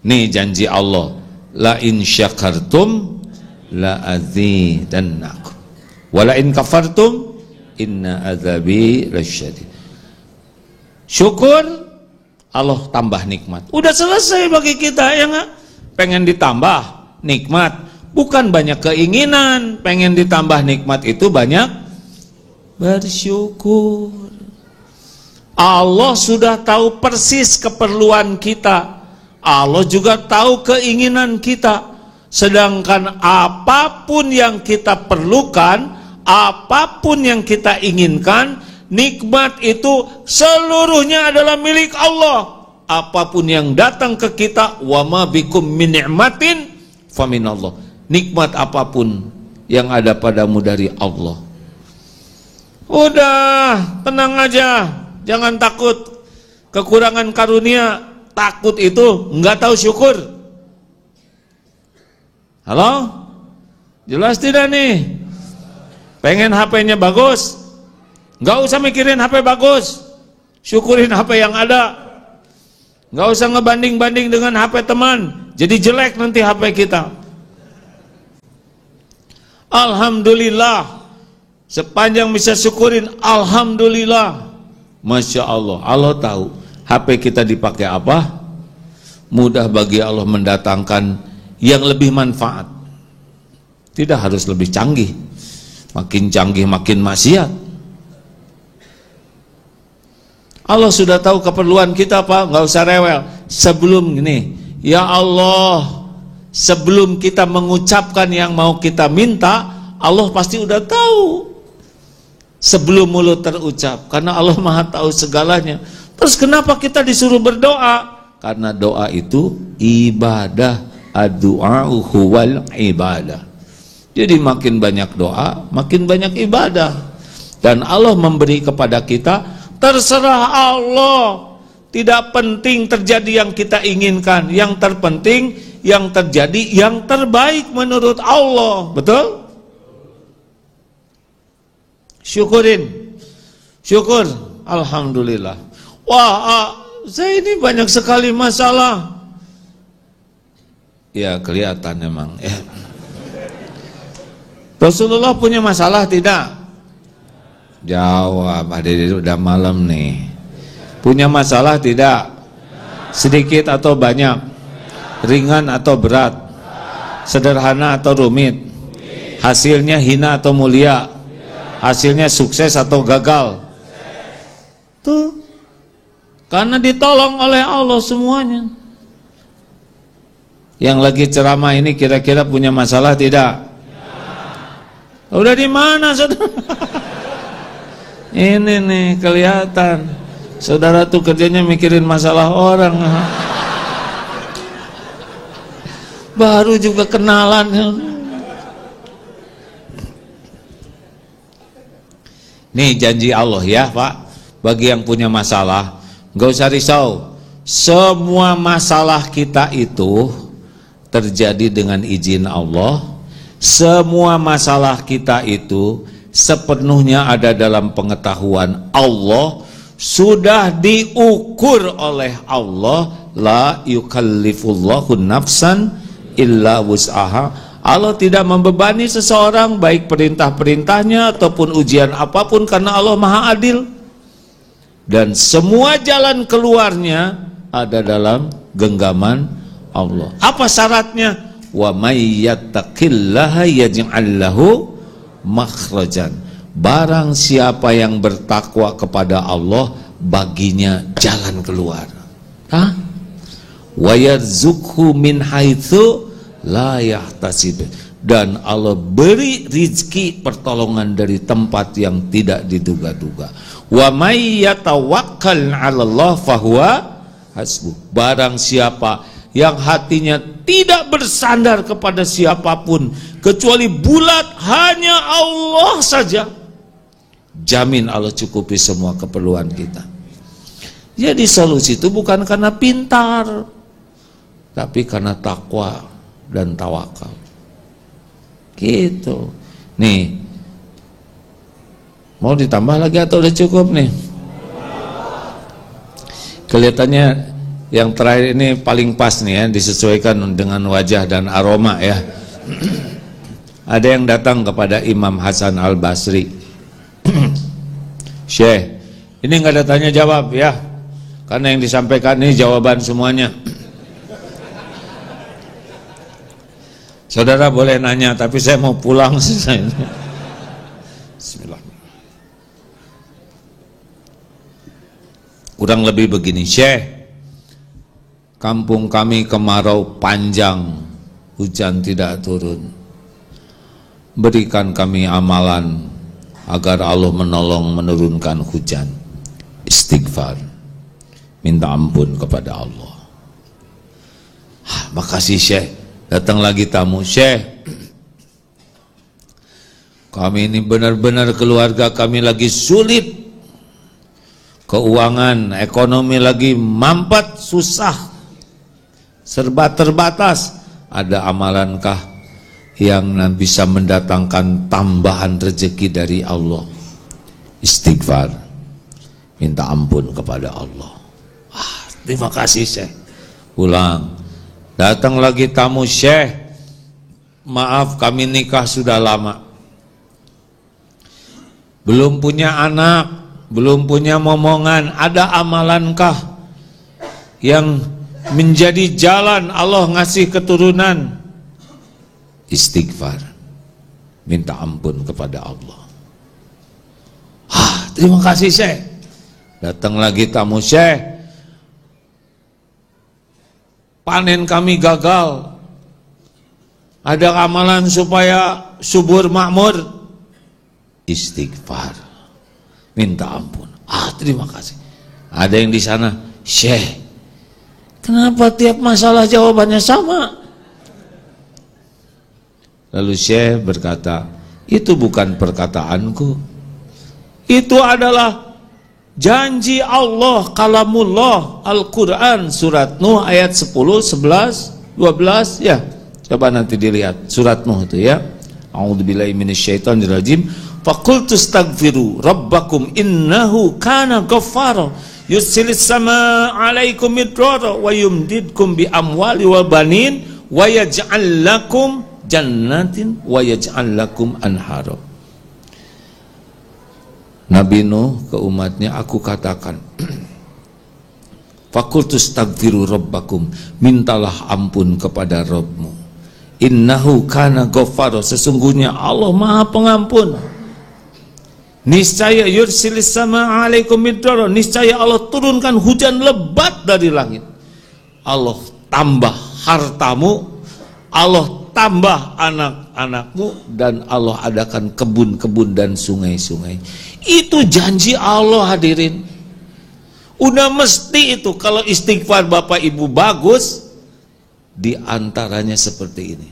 Nih janji Allah. La in syakartum la azidannakum. Wa la in kafartum inna azabi lasyadid. Syukur, Allah tambah nikmat. Udah selesai bagi kita, ya nggak? Pengen ditambah nikmat, bukan banyak keinginan pengen ditambah nikmat, itu banyak bersyukur. Allah sudah tahu persis keperluan kita, Allah juga tahu keinginan kita. Sedangkan apapun yang kita perlukan, apapun yang kita inginkan, nikmat itu seluruhnya adalah milik Allah. Apapun yang datang ke kita, wa ma bikum min ni'matin faminallah. Nikmat apapun yang ada padamu dari Allah. Udah, tenang aja, jangan takut kekurangan karunia. Takut itu nggak tahu syukur. Halo? Jelas tidak nih? Pengen HP-nya bagus? Nggak usah mikirin HP bagus, syukurin HP yang ada. Nggak usah ngebanding-banding dengan HP teman, jadi jelek nanti HP kita. Alhamdulillah, sepanjang bisa syukurin, alhamdulillah. Masya Allah, Allah tahu HP kita dipakai apa. Mudah bagi Allah mendatangkan yang lebih manfaat. Tidak harus lebih canggih. Makin canggih makin maksiat. Allah sudah tahu keperluan kita, Pak, nggak usah rewel. Sebelum ini, ya Allah, sebelum kita mengucapkan yang mau kita minta, Allah pasti udah tahu. Sebelum mulut terucap, karena Allah Maha tahu segalanya. Terus kenapa kita disuruh berdoa? Karena doa itu ibadah, ad-du'a huwal ibadah. Jadi makin banyak doa, makin banyak ibadah. Dan Allah memberi kepada kita, terserah Allah. Tidak penting terjadi yang kita inginkan, yang terpenting yang terjadi yang terbaik menurut Allah. Betul? Syukurin. Syukur. Alhamdulillah. Wah, saya ini banyak sekali masalah. Ya kelihatan memang ya. Rasulullah punya masalah tidak? Jawab, adik udah malam nih. Punya masalah tidak? Sedikit atau banyak? Ringan atau berat? Sederhana atau rumit? Hasilnya hina atau mulia? Hasilnya sukses atau gagal? Tuh, karena ditolong oleh Allah semuanya. Yang lagi ceramah ini kira-kira punya masalah tidak? Udah di mana, saudara? Ini nih kelihatan. Saudara tuh kerjanya mikirin masalah orang. Baru juga kenalan. Nih janji Allah ya, Pak. Bagi yang punya masalah, nggak usah risau. Semua masalah kita itu terjadi dengan izin Allah. Semua masalah kita itu sepenuhnya ada dalam pengetahuan Allah, sudah diukur oleh Allah. La yukallifullahu nafsan illa wus'aha. Allah tidak membebani seseorang baik perintah-perintahnya ataupun ujian apapun, karena Allah Maha Adil. Dan semua jalan keluarnya ada dalam genggaman Allah. Apa syaratnya? Wa may yattaqillaha yaj'al lahu makhrajan. Barang siapa yang bertakwa kepada Allah, baginya jalan keluar. Hah? Wa yarzuqhu min haitsu la yahtasib. Dan Allah beri rizki pertolongan dari tempat yang tidak diduga-duga. Wa may yatawakkal 'ala Allah fahuwa hasbuh. Barang siapa yang hatinya tidak bersandar kepada siapapun kecuali bulat hanya Allah saja, jamin Allah cukupi semua keperluan kita. Jadi solusi itu bukan karena pintar, tapi karena takwa dan tawakal. Gitu. Nih, mau ditambah lagi atau udah cukup nih? Kelihatannya yang terakhir ini paling pas nih ya, disesuaikan dengan wajah dan aroma ya. Ada yang datang kepada Imam Hasan Al-Basri. Syekh, ini nggak ada tanya jawab ya, karena yang disampaikan ini jawaban semuanya. Saudara boleh nanya, tapi saya mau pulang. Bismillah. Kurang lebih begini, Syekh, kampung kami kemarau panjang, hujan tidak turun. Berikan kami amalan agar Allah menolong menurunkan hujan. Istighfar, minta ampun kepada Allah. Makasih Syekh. Datang lagi tamu, Syekh, kami ini benar-benar keluarga kami lagi sulit, keuangan, ekonomi lagi mampet, susah, serba terbatas. Ada amalankah yang bisa mendatangkan tambahan rezeki dari Allah? Istighfar, minta ampun kepada Allah. Terima kasih Syekh. Pulang. Datang lagi tamu, Syekh, maaf kami nikah sudah lama, belum punya anak, belum punya momongan. Ada amalankah yang menjadi jalan Allah ngasih keturunan? Istighfar, minta ampun kepada Allah. Terima kasih Syekh. Datang lagi tamu, Syekh, panen kami gagal. Ada amalan supaya subur makmur? Istighfar, minta ampun. Terima kasih. Ada yang di sana, Syekh, kenapa tiap masalah jawabannya sama? Lalu Syekh berkata, itu bukan perkataanku, itu adalah janji Allah, kalamullah, Al-Quran, surat Nuh ayat 10, 11, 12 ya. Coba nanti dilihat surat Nuh itu ya. A'udzubillahi minasyaitonirrajim. Faqultu astaghfiru rabbakum innahu kana ghaffara yursilis samaa 'alaikum midrara wa yumdidkum bi amwali wa banin wa yaj'al lakum jannatin wa yaj'al lakum anhara. Nabi Nuh ke umatnya, aku katakan, faqultu astaghfiru rabbakum, mintalah ampun kepada Rabbmu. Innahu kana ghaffara, sesungguhnya Allah Maha Pengampun. Niscaya yursilis samaa 'alaikum midrara, niscaya Allah turunkan hujan lebat dari langit. Allah tambah hartamu, Allah tambah anak-anakmu, dan Allah adakan kebun-kebun dan sungai-sungai. Itu janji Allah hadirin. Udah mesti itu. Kalau istighfar Bapak Ibu bagus, diantaranya seperti ini.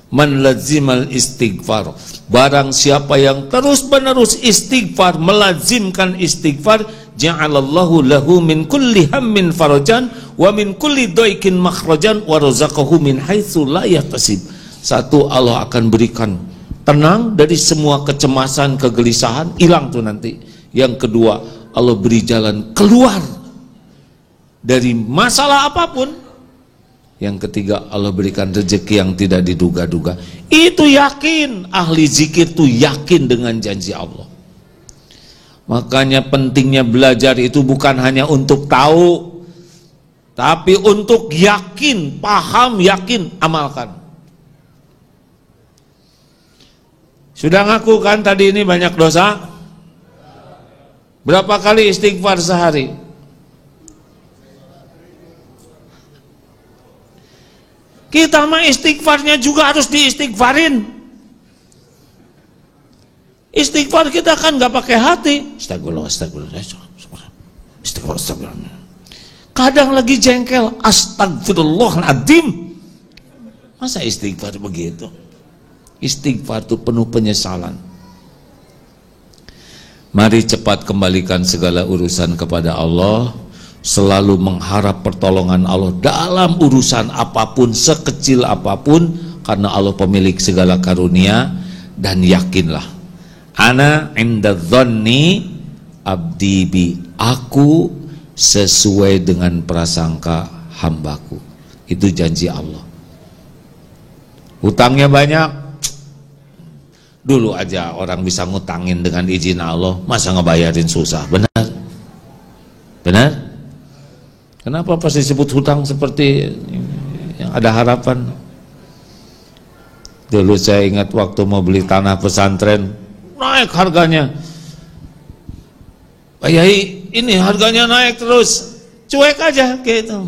Man lazimal istighfar, barang siapa yang terus menerus istighfar, melazimkan istighfar, ja'alallahu lahu min kulli hammin farajan wa min kulli dhaikin makhrajan wa razaqahu min haitsu la yahtasib. Satu, Allah akan berikan tenang dari semua kecemasan, kegelisahan, hilang tuh nanti. Yang kedua, Allah beri jalan keluar dari masalah apapun. Yang ketiga, Allah berikan rezeki yang tidak diduga-duga. Itu yakin, ahli zikir itu yakin dengan janji Allah. Makanya pentingnya belajar itu bukan hanya untuk tahu, tapi untuk yakin, paham, yakin, amalkan. Sudah ngaku kan tadi ini banyak dosa? Berapa kali istighfar sehari? Kita mah istighfarnya juga harus diistighfarin. Istighfar kita kan gak pakai hati. Astagfirullah, astagfirullah, astagfirullah, astagfirullah. Kadang lagi jengkel, astagfirullahaladzim. Masa istighfar begitu? Istighfar itu penuh penyesalan. Mari cepat kembalikan segala urusan kepada Allah, selalu mengharap pertolongan Allah dalam urusan apapun, sekecil apapun, karena Allah pemilik segala karunia. Dan yakinlah, ana inda dhanni abdi bi, aku sesuai dengan prasangka hambaku. Itu janji Allah. Hutangnya banyak, dulu aja orang bisa ngutangin dengan izin Allah, masa ngebayarin susah? Benar? Benar? Kenapa pas disebut hutang seperti yang ada harapan? Dulu saya ingat waktu mau beli tanah pesantren, naik harganya. Pak Yai, ini harganya naik terus, cuek aja gitu.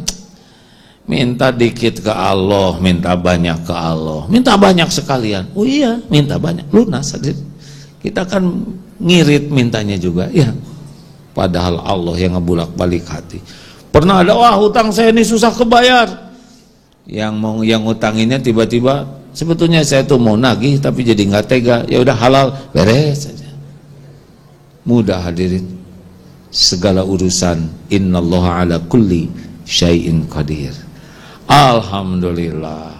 Minta dikit ke Allah, minta banyak ke Allah, minta banyak sekalian. Oh iya, minta banyak, lunas. Kita kan ngirit mintanya juga, ya. Padahal Allah yang ngebulak-balik hati. Pernah ada, wah hutang saya ini susah kebayar. Yang ngutanginnya tiba-tiba, sebetulnya saya tuh mau nagih tapi jadi nggak tega. Ya udah halal, beres saja. Mudah hadirin. Segala urusan, innallaha ala kulli syai'in qadir. Alhamdulillah.